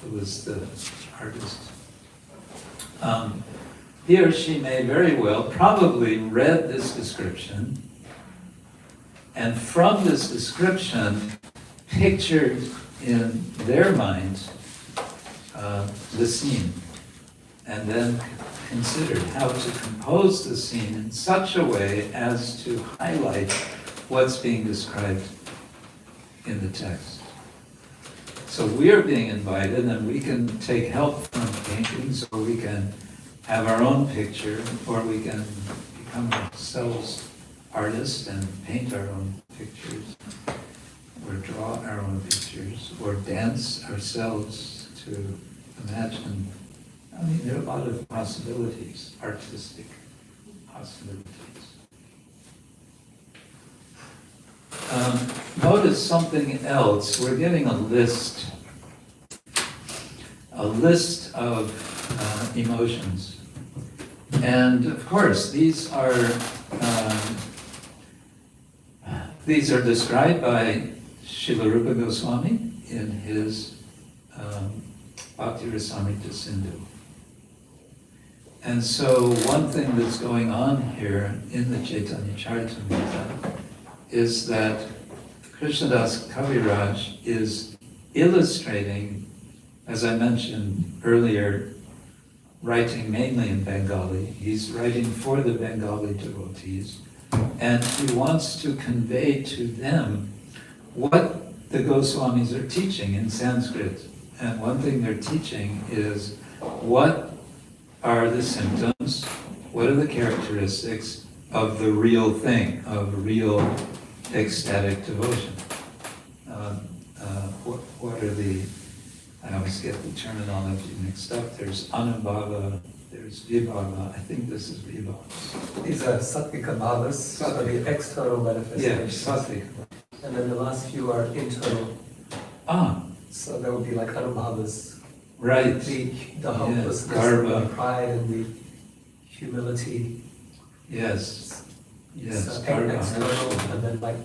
Who was the artist? He or she may very well probably read this description, and from this description pictured in their minds the scene, and then considered how to compose the scene in such a way as to highlight what's being described in the text. So we are being invited, and we can take help from paintings, or we can have our own picture, or we can become ourselves artists and paint our own pictures, or draw our own pictures, or dance ourselves to imagine. I mean, there are a lot of possibilities, artistic possibilities. Notice something else. We're getting a list of emotions. And of course, these are described by Srila Rupa Goswami in his Bhakti Rasamrita Sindhu. And so one thing that's going on here in the Chaitanya Charitamrita is that Kṛṣṇadāsa Kaviraj is illustrating, as I mentioned earlier, writing mainly in Bengali. He's writing for the Bengali devotees, and he wants to convey to them what the Goswamis are teaching in Sanskrit. And one thing they're teaching is what are the symptoms, what are the characteristics of the real thing, of real ecstatic devotion. What are the, I always get the terminology mixed up. There's anubhava, there's vibhava. I think this is vibhava. These are sattvika bhavas, so the external manifestations. Yeah, sattvika. And then the last few are internal. Ah, So that would be like anubhavas. Right. The hopelessness, garba. and the pride, and the humility. Yes. Yes. So 8 garba, external, harsha. and then like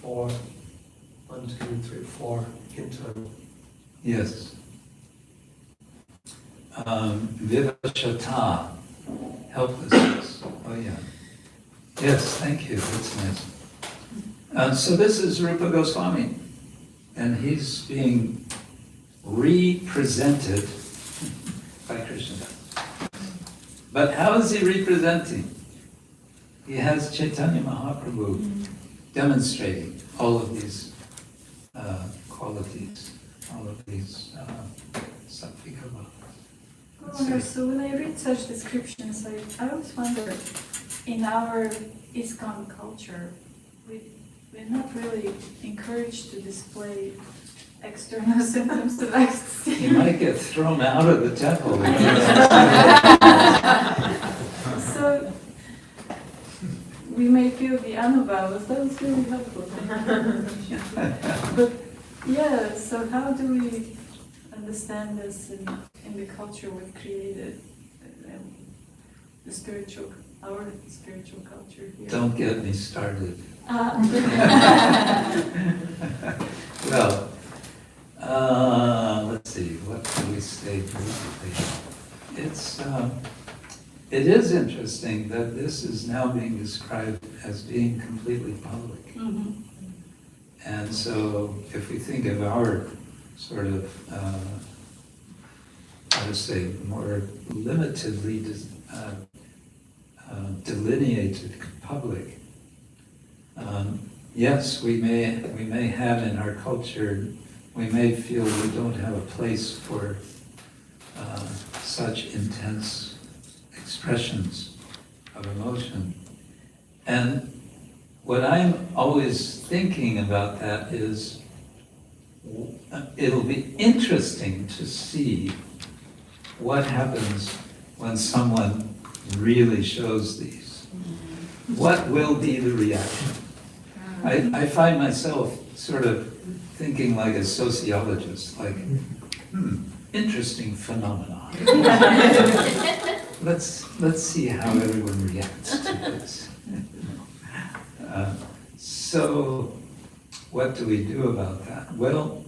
4, 1, 2, 3, 4 internal. Yes. Vivashata, helplessness. Oh yeah. Yes, thank you. That's nice. So this is Rupa Goswami, and he's being represented by Kṛṣṇadāsa. But how is he representing? He has Chaitanya Mahāprabhu demonstrating all of these qualities, all of these sattvic Governor, so when I read such descriptions, I always wonder, in our ISKCON culture, we're not really encouraged to display external symptoms of ecstasy. You might get thrown out of the temple. So we may feel the anubhavas, that was really helpful. But yeah, so how do we understand this in the culture we've created, the spiritual, our spiritual culture here? Don't get me started. Well, let's see, what can we say briefly? It is interesting that this is now being described as being completely public. Mhm. And so if we think of our sort of, how to say, more limitedly delineated public, yes, we may have in our culture, we may feel we don't have a place for such intense expressions of emotion. And what I'm always thinking about that is, it'll be interesting to see what happens when someone really shows these. What will be the reaction? I find myself sort of thinking like a sociologist, like, interesting phenomenon. Let's see how everyone reacts to this. So, what do we do about that? Well,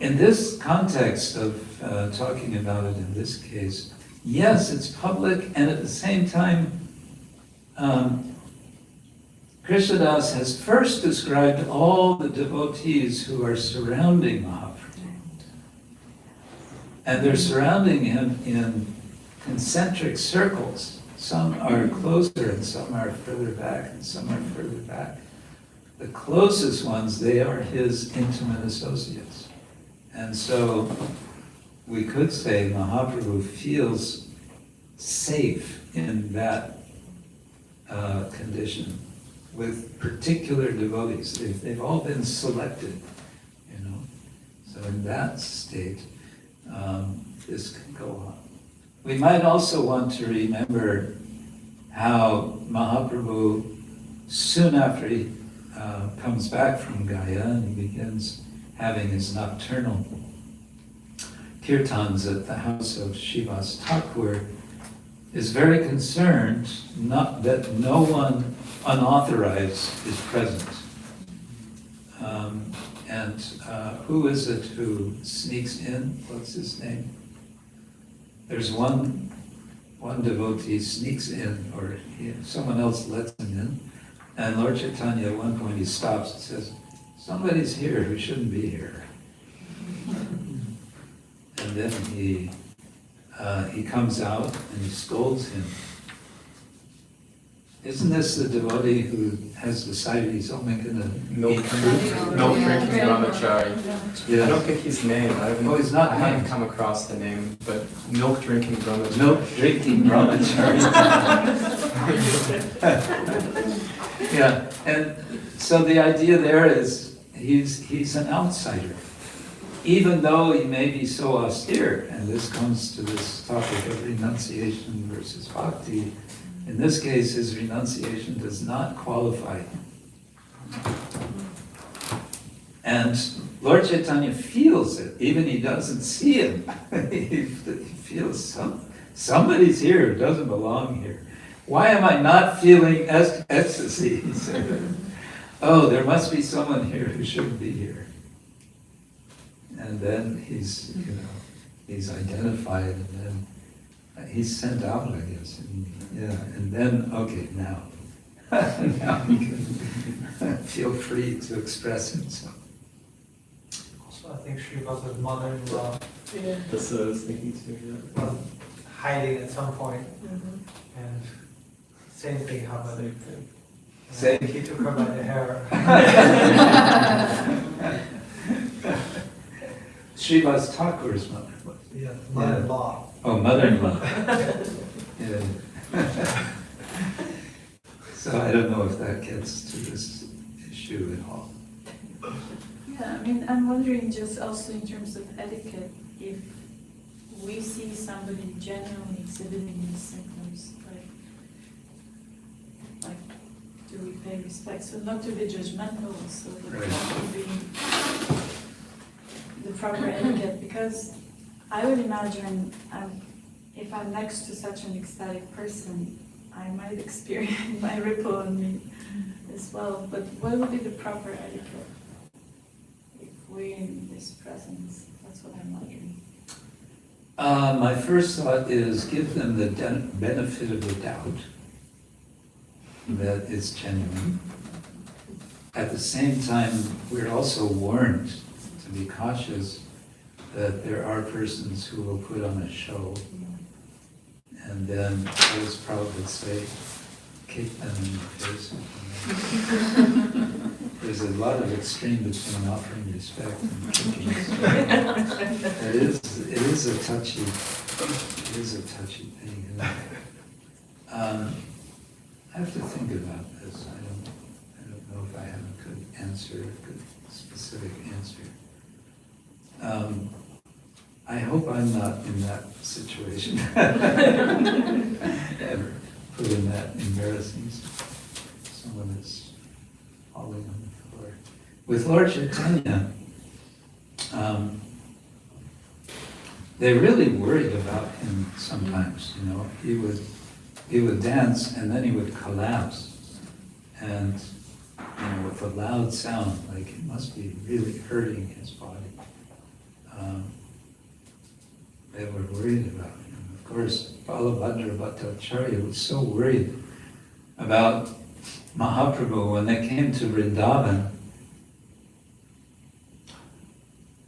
in this context of talking about it in this case, yes, it's public, and at the same time, Kṛṣṇadāsa has first described all the devotees who are surrounding Mahaprabhu. And they're surrounding him in concentric circles. Some are closer and some are further back and some are further back. The closest ones, they are his intimate associates. And so we could say Mahaprabhu feels safe in that condition with particular devotees. They've all been selected, you know. So in that state, this can go on. We might also want to remember how Mahaprabhu, soon after he comes back from Gaya and he begins having his nocturnal kirtans at the house of Srivas Thakur, is very concerned that no one unauthorized is present. And who is it who sneaks in? What's his name? There's one devotee sneaks in, or someone else lets him in, and Lord Chaitanya at one point he stops and says, "Somebody's here who shouldn't be here." And then he comes out and he scolds him. Isn't this the devotee who has decided he's only going to Milk eat fruit? drinking brahmachari. Yes. I don't think he's named. He's not I haven't named. come across the name, but milk drinking brahmachari. Milk drinking brahmachari. Yeah, and so the idea there is he's an outsider. Even though he may be so austere, and this comes to this topic of renunciation versus bhakti, in this case his renunciation does not qualify him. And Lord Chaitanya feels it, even he doesn't see him. He feels somebody's here who doesn't belong here. Why am I not feeling ecstasy? He said, oh, there must be someone here who shouldn't be here. And then he's identified, and then he's sent out, I guess. And then, okay, now he can feel free to express himself. Also, I think Srivasa's mother-in-law That's what I was thinking too, yeah. was hiding at some point, and same thing happened. Same He took her by the hair. Srivas Thakur's mother. Yeah, mother-in-law. Oh, mother-in-law. Yeah. So I don't know if that gets to this issue at all. Yeah, I mean, I'm wondering just also in terms of etiquette, if we see somebody genuinely exhibiting these symptoms, like, do we pay respect? So not to be judgmental, so that Right. not to be the proper etiquette, because I would imagine if I'm next to such an ecstatic person, I might experience my ripple on me as well. But what would be the proper etiquette if we're in this presence? That's what I'm wondering. My first thought is give them the benefit of the doubt that it's genuine. At the same time, we're also warned to be cautious that there are persons who will put on a show, and then those probably say, kick them in the face. There's a lot of extreme between offering respect and kicking. It is a touchy thing. I have to think about this. I don't know if I have a good answer, a good specific answer. I hope I'm not in that situation. Ever put in that embarrassing someone that's falling on the floor. With Lord Chaitanya, they really worried about him sometimes, you know. He would dance and then he would collapse. And, you know, with a loud sound, like it must be really hurting his body. They were worried about him. Of course, Balabhadra Bhattacharya was so worried about Mahaprabhu when they came to Vrindavan.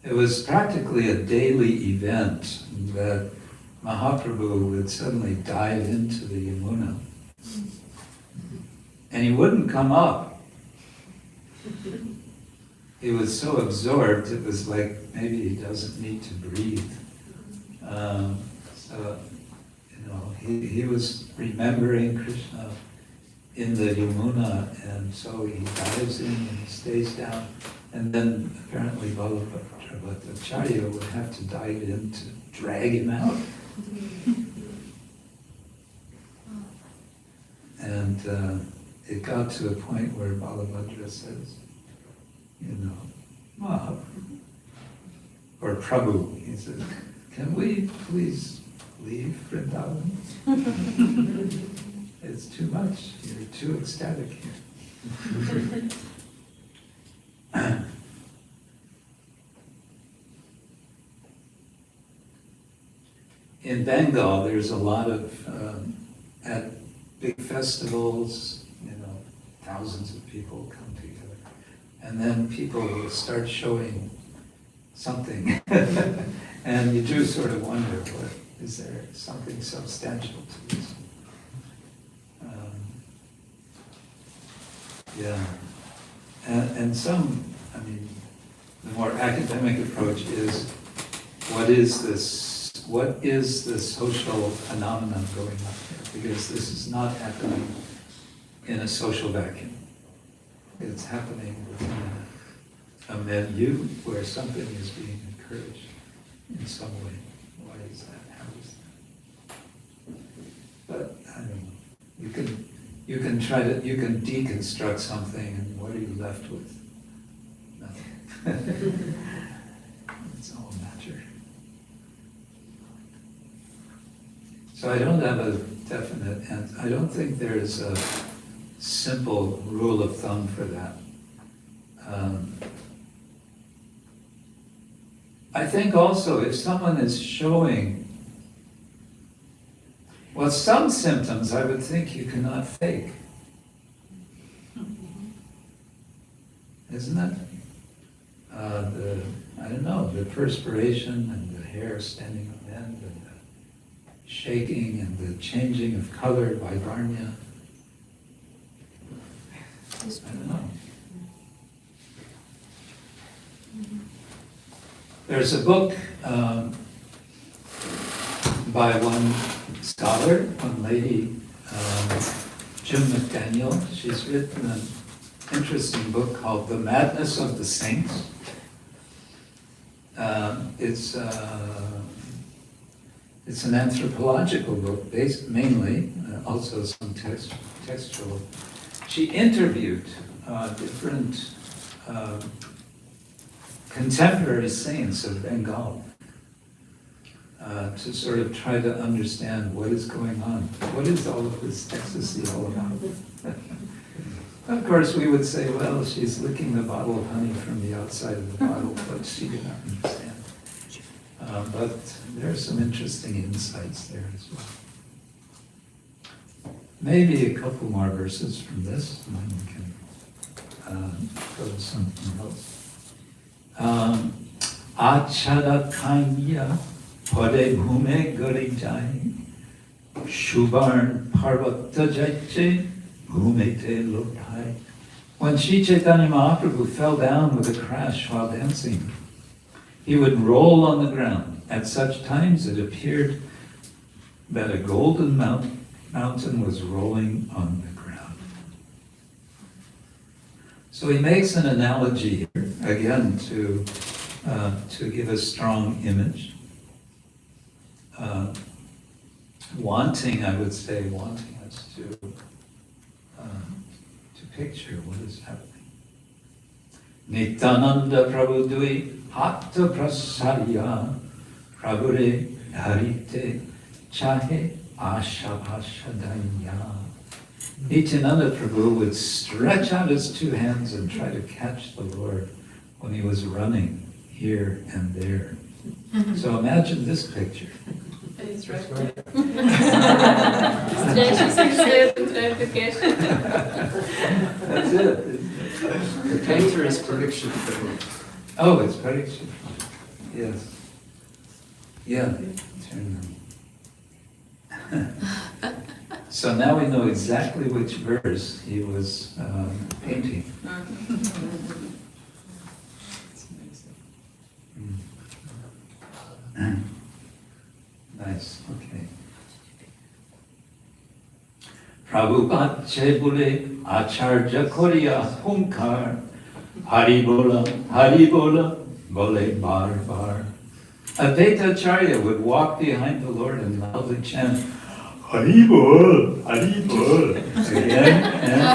It was practically a daily event that Mahaprabhu would suddenly dive into the Yamuna. And he wouldn't come up. He was so absorbed, it was like maybe he doesn't need to breathe. So, you know, he was remembering Krishna in the Yamuna, and so he dives in and he stays down. And then apparently Balabhadra Bhattacharya would have to dive in to drag him out. And it got to a point where Balabhadra says, you know, Mahaprabhu, or Prabhu, he says, can we please leave Vrindavan? It's too much, you're too ecstatic here. In Bengal, there's a lot of, at big festivals, you know, thousands of people come together. And then people will start showing something. And you do sort of wonder, what, is there something substantial to this? Yeah. And some, I mean, the more academic approach is, what is the social phenomenon going on here? Because this is not happening in a social vacuum. It's happening within a milieu where something is being encouraged in some way. Why is that? How is that? But I don't know. You can deconstruct something, and what are you left with? Nothing. It's all matter. So I don't have a definite answer. I don't think there's a simple rule of thumb for that. I think also if someone is showing, well, some symptoms I would think you cannot fake. Isn't it? I don't know, the perspiration and the hair standing on end and the shaking and the changing of color by Varnya. I don't know. There's a book by one scholar, one lady, Jim McDaniel. She's written an interesting book called The Madness of the Saints. It's an anthropological book, based mainly, also some textual. She interviewed different contemporary saints of Bengal to sort of try to understand what is going on. What is all of this ecstasy all about? Of course, we would say, well, she's licking the bottle of honey from the outside of the bottle, but she did not understand. But there are some interesting insights there as well. Maybe a couple more verses from this, and then we can go to something else. Achara kanya pade bhume gari jai Shubarn parvata jaiche bhumete lotai. When Sri Chaitanya Mahāprabhu fell down with a crash while dancing, he would roll on the ground. At such times it appeared that a golden mountain was rolling on the ground. So he makes an analogy here, again, to give a strong image. Wanting, I would say, wanting us to picture what is happening. Nityananda Prabhu Dui Hatta Prasarya Prabhure Harite Chahe Asha Danya. Nityananda Prabhu would stretch out his two hands and try to catch the Lord when he was running here and there. So imagine this picture. It's That's right. That's it. The painter is prediction film. Oh, it's prediction. Yes. Yeah. Turn them. So now we know exactly which verse he was painting. Nice, okay. Prabhupada Chebule Acharya Korea Hunkar Haribola Bole Bar Bar. Advaita Acharya would walk behind the Lord and loudly chant Haribol, Haribol, again and again.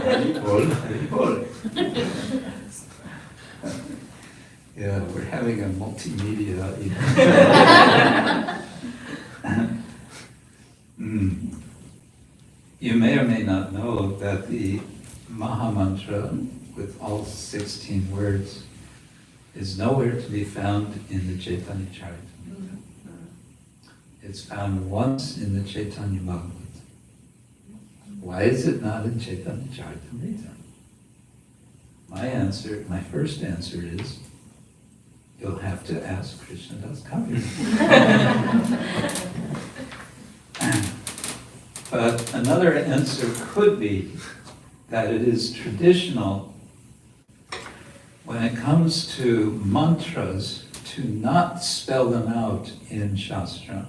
Haribol, Haribol. Yeah, we're having a multimedia evening. You may or may not know that the Maha Mantra with all 16 words is nowhere to be found in the Chaitanya Charitamrita. It's found once in the Chaitanya Bhagavata. Why is it not in Chaitanya Charitamrita? My first answer is, you'll have to ask Kṛṣṇadāsa. But another answer could be that it is traditional when it comes to mantras to not spell them out in Shastra,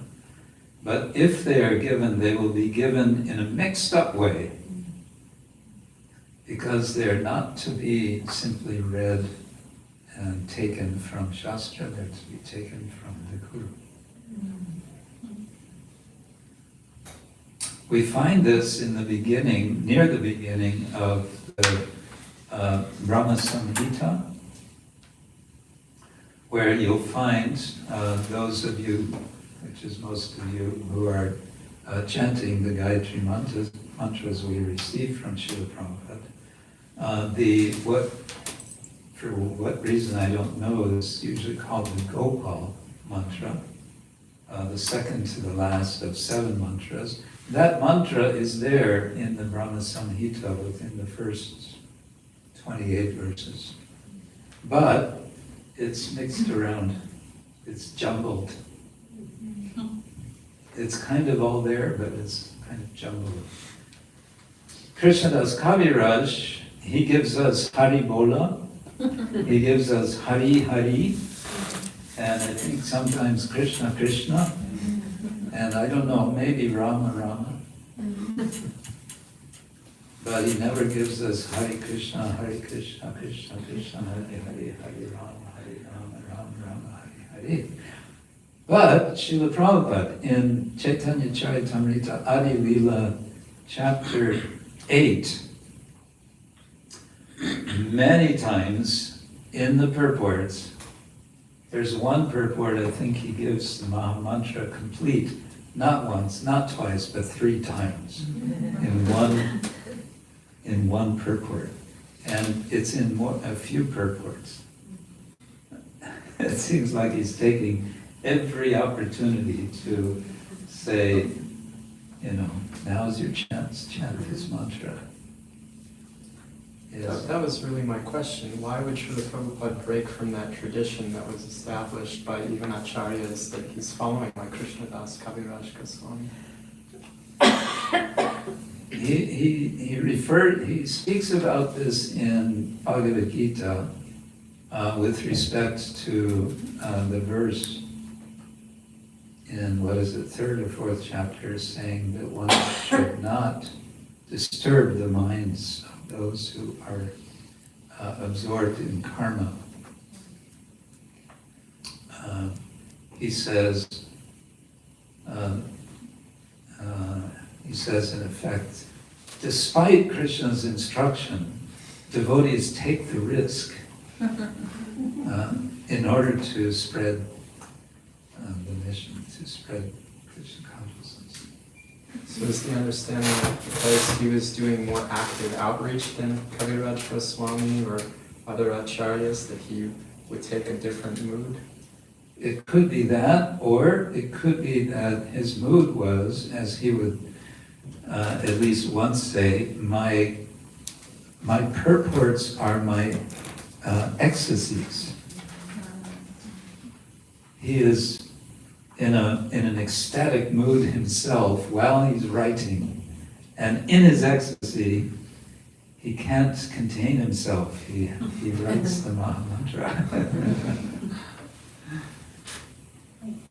but if they are given, they will be given in a mixed up way, because they're not to be simply read and taken from Shastra, they're to be taken from the Guru. We find this in the beginning, near the beginning of the Brahma Samhita, where you'll find those of you, which is most of you, who are chanting the Gayatri mantras we received from Srila Prabhupada. For what reason I don't know, it's usually called the Gopal mantra, the second to the last of 7 mantras. That mantra is there in the Brahma Samhita within the first 28 verses. But it's mixed around, it's jumbled. It's kind of all there, but it's kind of jumbled. Kṛṣṇadāsa Kaviraj, he gives us Hari Bola, he gives us Hari Hari, and I think sometimes Krishna Krishna, and I don't know, maybe Rama Rama. But he never gives us Hare Krishna, Krishna Krishna, Hare Hare, Hare Rama, Rama Rama, Hare Hare. But Srila Prabhupada in Chaitanya Charitamrita Adi Lila chapter 8, many times in the purports, there's one purport I think he gives the Maha Mantra complete, not once, not twice, but 3 times in one purport. And it's in a few purports. It seems like he's taking every opportunity to say, now's your chance, chant this mantra. Yes. That was really my question. Why would Srila Prabhupada break from that tradition that was established by even acharyas that he's following, like Kṛṣṇadāsa Kaviraj Goswami? He speaks about this in Bhagavad Gita with respect to the verse in, 3rd or 4th chapter, saying that one should not disturb the minds of those who are absorbed in karma. He says in effect, despite Krishna's instruction, devotees take the risk in order to spread the mission, to spread Krishna consciousness. So is the understanding that because he was doing more active outreach than Kaviraj Goswami or other acharyas, that he would take a different mood? It could be that, or it could be that his mood was, as he would at least once say, my purports are my ecstasies. He is in an ecstatic mood himself while he's writing, and in his ecstasy, he can't contain himself. He writes the Maha Mantra.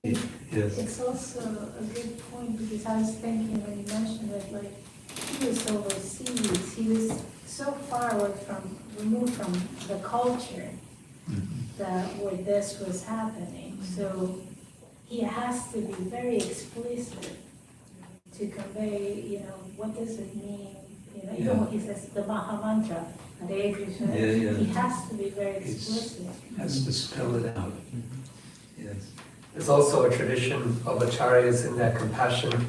Yes. It's also a good point, because I was thinking when you mentioned that, like, he was overseas, he was so far away removed from the culture where this was happening. So he has to be very explicit to convey, what does it mean? Even when he says the Maha Mantra, Hare Krishna, he has to be very explicit. He has to spell it out. Yes. There's also a tradition of acharyas in their compassion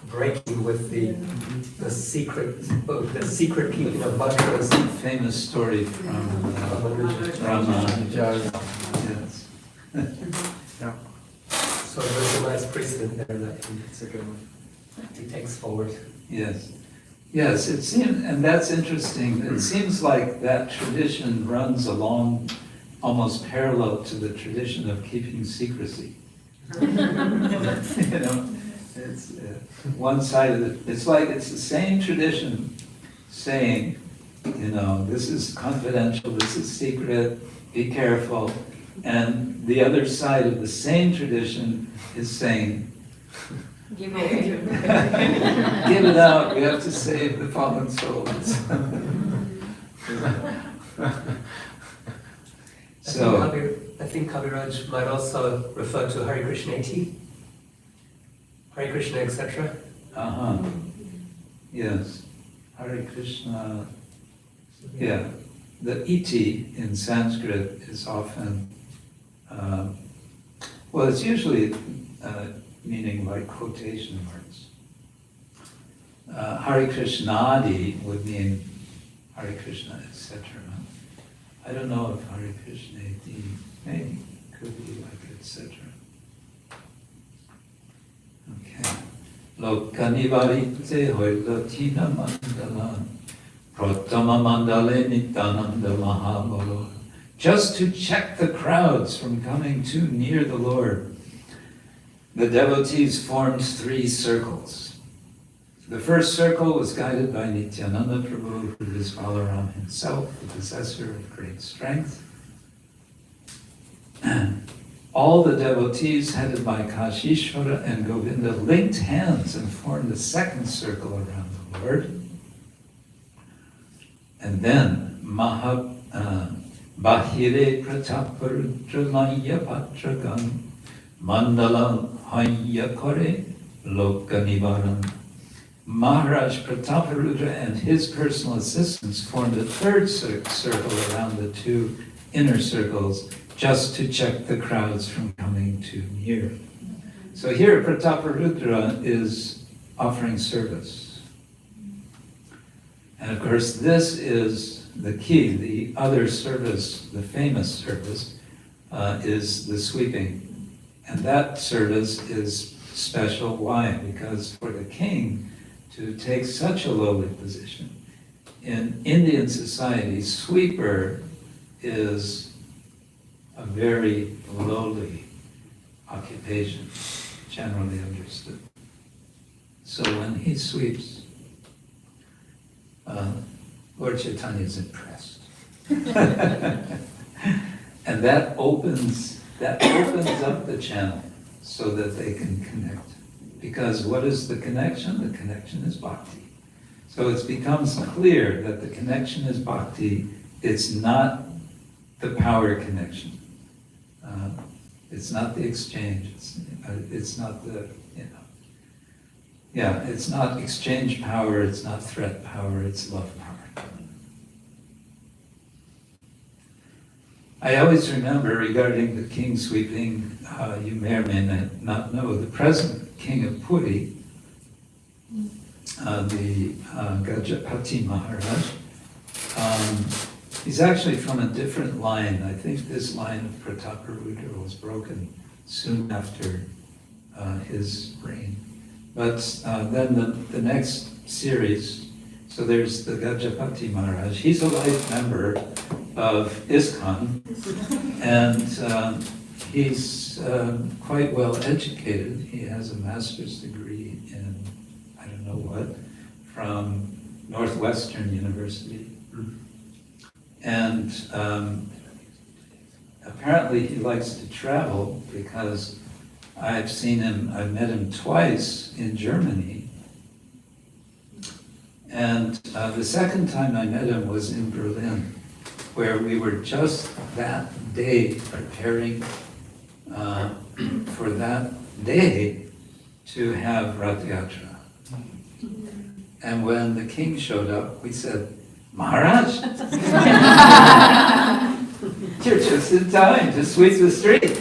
breaking with the secret keeping of mantras. Famous story from Rama. Yes. Yeah. So there's a nice precedent there that It's a good one. he takes forward. Yes. Yes, it seems, and that's interesting. It seems like that tradition runs along almost parallel to the tradition of keeping secrecy. It's one side of it. It's like it's the same tradition saying, this is confidential, this is secret, be careful. And the other side of the same tradition is saying, Give it. give it out, we have to save the fallen souls. I think Kaviraj might also refer to Hare Krishna-ati, Hare Krishna-ksetra. Yes, Hare Krishna. Yeah, the iti in Sanskrit is often, well, it's usually meaning like quotation marks. Hare Krishnadi would mean Hare Krishna, etc. I don't know if Hare Krishna maybe could be like etc. Okay. Lokanivarite hoilatina mandala pratama mandale nityananda mahabalo. Just to check the crowds from coming too near the Lord, the devotees formed 3 circles. The first circle was guided by Nityananda Prabhu, who is Balaram himself, the possessor of great strength. All the devotees, headed by Kashishvara and Govinda, linked hands and formed a second circle around the Lord. And then Bahire Prataparudranaya Patragan Mandala Haya Kore Lokanivaram. Maharaj Prataparudra and his personal assistants formed a third circle around the 2 inner circles, just to check the crowds from coming too near. So here Prataparudra is offering service. And of course this is the key. The other service, the famous service, is the sweeping. And that service is special. Why? Because for the king to take such a lowly position, in Indian society, sweeper is a very lowly occupation, generally understood. So when he sweeps, Lord Chaitanya is impressed. And that opens up the channel so that they can connect. Because what is the connection? The connection is bhakti. So it becomes clear that the connection is bhakti. It's not the power connection. It's not the exchange. It's not the, it's not exchange power, it's not threat power, it's love power. I always remember regarding the king sweeping, you may or may not know, the present king of Puri, the Gajapati Maharaj, he's actually from a different line. I think this line of Prataparudra was broken soon after his reign. But then the next series, so there's the Gajapati Maharaj. He's a life member of ISKCON, and he's quite well educated. He has a master's degree in, I don't know what, from Northwestern University. And apparently he likes to travel because I've met him twice in Germany. And the second time I met him was in Berlin, where we were just that day preparing for that day to have Rath Yatra. And when the king showed up, we said, Maharaj, you're just in time to sweep the street.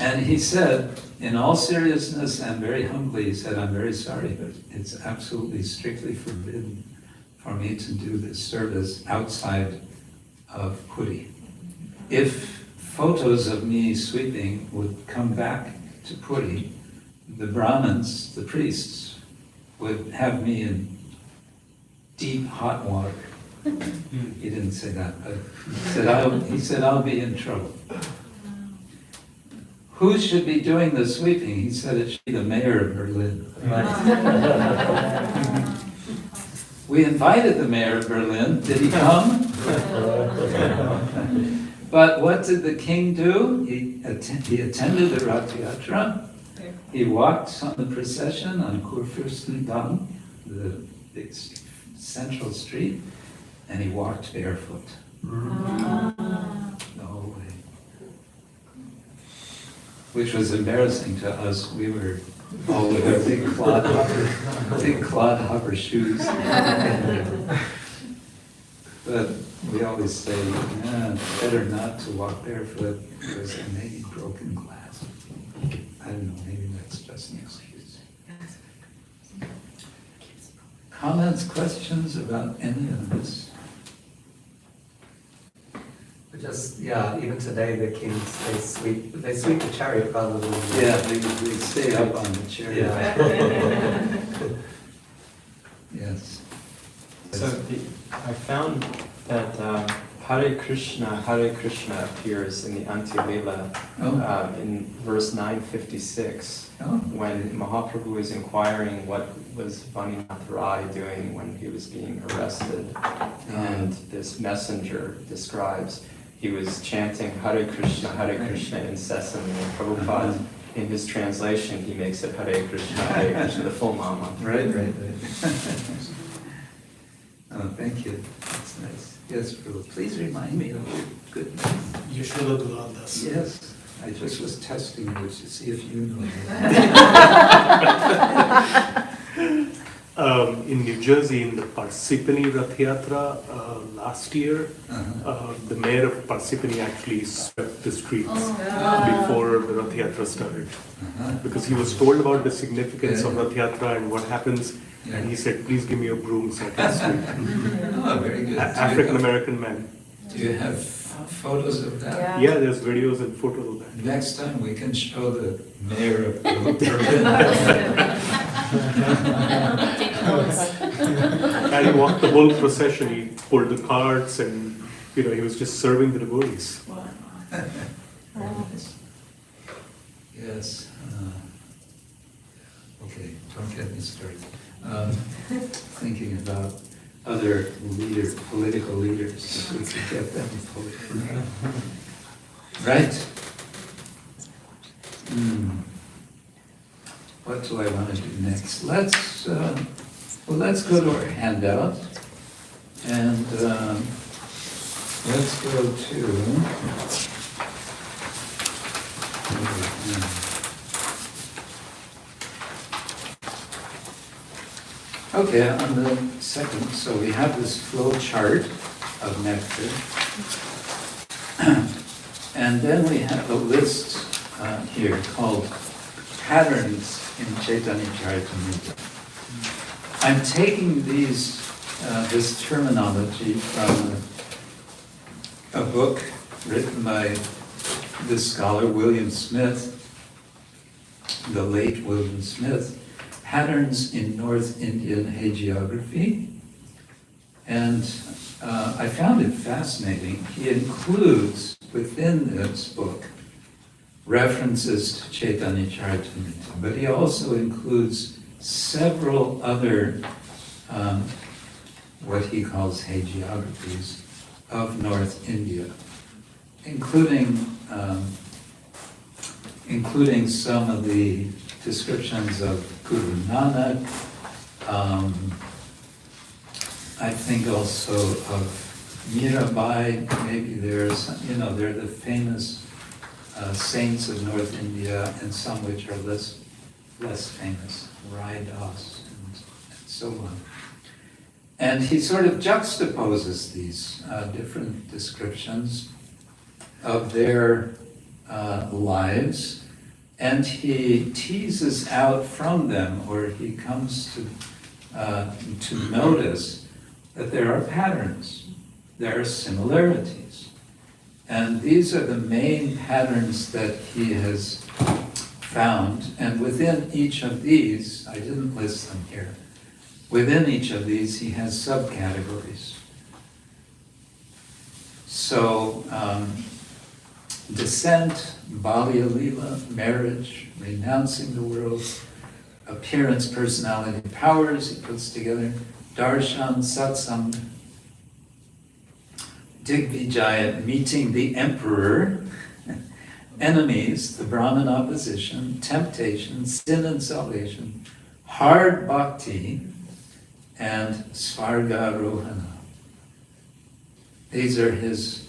And he said, in all seriousness and very humbly, he said, I'm very sorry, but it's absolutely strictly forbidden for me to do this service outside of Puri. If photos of me sweeping would come back to Puri, the Brahmins, the priests, would have me in deep hot water. He didn't say that, but he said, I'll be in trouble. Who should be doing the sweeping? He said it should be the mayor of Berlin. We invited the mayor of Berlin. Did he come? But what did the king do? He attended the Rath Yatra. He walked on the procession on Kṛṣṇadāsa, the big central street, and he walked barefoot the whole way. which was embarrassing to us. We were all with our big clodhopper shoes. But we always say, better not to walk barefoot because there may be broken glass. I don't know, maybe that's just an excuse. Comments, questions about any of this? But just, even today the kings, they sweep the chariot rather than... Yeah, they stay up on the chariot. Yeah. Yes. So I found that Hare Krishna appears in the Antya-lila in verse 956, when Mahaprabhu is inquiring what was Vaninath Rai doing when he was being arrested. And this messenger describes he was chanting Hare Krishna incessantly. And Prabhupada, in his translation, he makes it Hare Krishna, the full Mama. Right. Oh, thank you. That's nice. Yes, Prabhu, please remind me of your good name. Yashoda Guladas. Yes, I just was testing you to see if you know that. In New Jersey, in the Parsippany Rath Yatra last year, the mayor of Parsippany actually swept the streets before the Rath Yatra started. Because he was told about the significance of Rath Yatra and what happens, and he said, please give me a broom so I can sweep. Oh, very good. African American man. Do you have photos of that? Yeah, there's videos and photos of that. Next time we can show the mayor of Berlin. And he walked the whole procession, he pulled the carts and, he was just serving the devotees. Wow. Yes. Okay, don't get me started. Thinking about other political leaders, if we could get them politically. Right? What do I want to do next? Let's go to our handout, and let's go to. Okay, on the second, so we have this flow chart of nectar, and then we have a list here called Patterns in Chaitanya Charitamrita. I'm taking this terminology from a book written by this scholar, William Smith, the late William Smith, Patterns in North Indian Hagiography. And I found it fascinating. He includes within this book references to Chaitanya Charitamrita, but he also includes several other what he calls hagiographies of North India, including some of the descriptions of Guru Nanak, I think also of Mirabai. Maybe there's, they're the famous saints of North India, and some which are less famous, Rai Das and so on. And he sort of juxtaposes these different descriptions of their lives, and he teases out from them, or he comes to notice that there are patterns, there are similarities. And these are the main patterns that he has found, and within each of these, I didn't list them here, within each of these he has subcategories. So, descent, Balya Lila, marriage, renouncing the world, appearance, personality, powers, he puts together, darshan, satsang, Digvijaya, meeting the emperor, enemies, the Brahman opposition, temptation, sin and salvation, hard bhakti, and svargarohana. These are his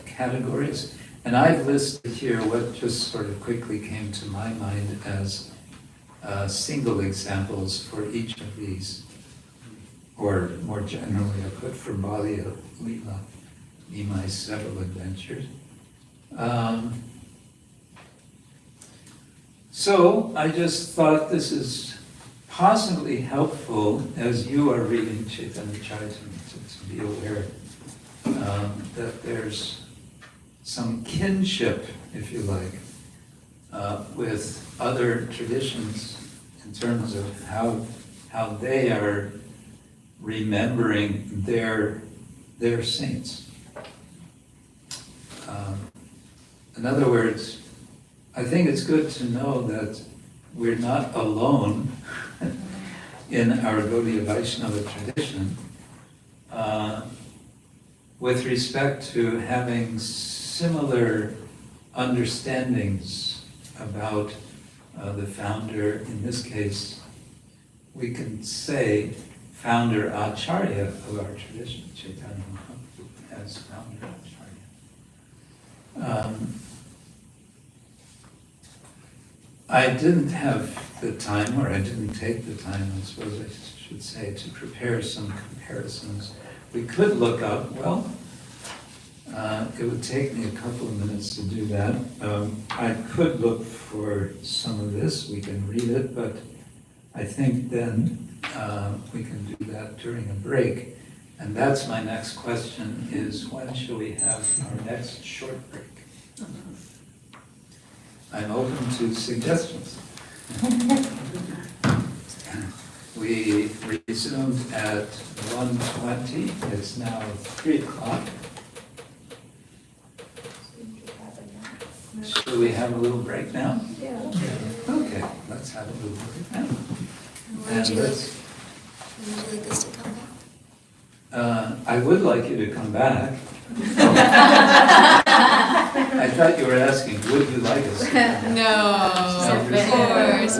categories. And I've listed here what just sort of quickly came to my mind as single examples for each of these, or more generally, I put for Bali Leela, Nimai's several adventures. So I just thought this is possibly helpful as you are reading Chaitanya Charitamrita to be aware that there's some kinship, if you like, with other traditions in terms of how they are remembering their saints. In other words, I think it's good to know that we're not alone in our Gaudiya Vaishnava tradition with respect to having similar understandings about the founder. In this case, we can say founder Acharya of our tradition, Caitanya Mahāprabhu as founder Acharya. I didn't have the time, or I didn't take the time, I suppose I should say, to prepare some comparisons. We could look up, well, it would take me a couple of minutes to do that. I could look for some of this, we can read it, but I think then we can do that during a break. And that's my next question, is when shall we have our next short break? I'm open to suggestions. We resumed at 1:20. It's now 3 o'clock. Should we have a little break now? Yeah. Okay, let's have a little break now. Would you like us to come back? I would like you to come back. I thought you were asking, would you like us to come back? No, of course.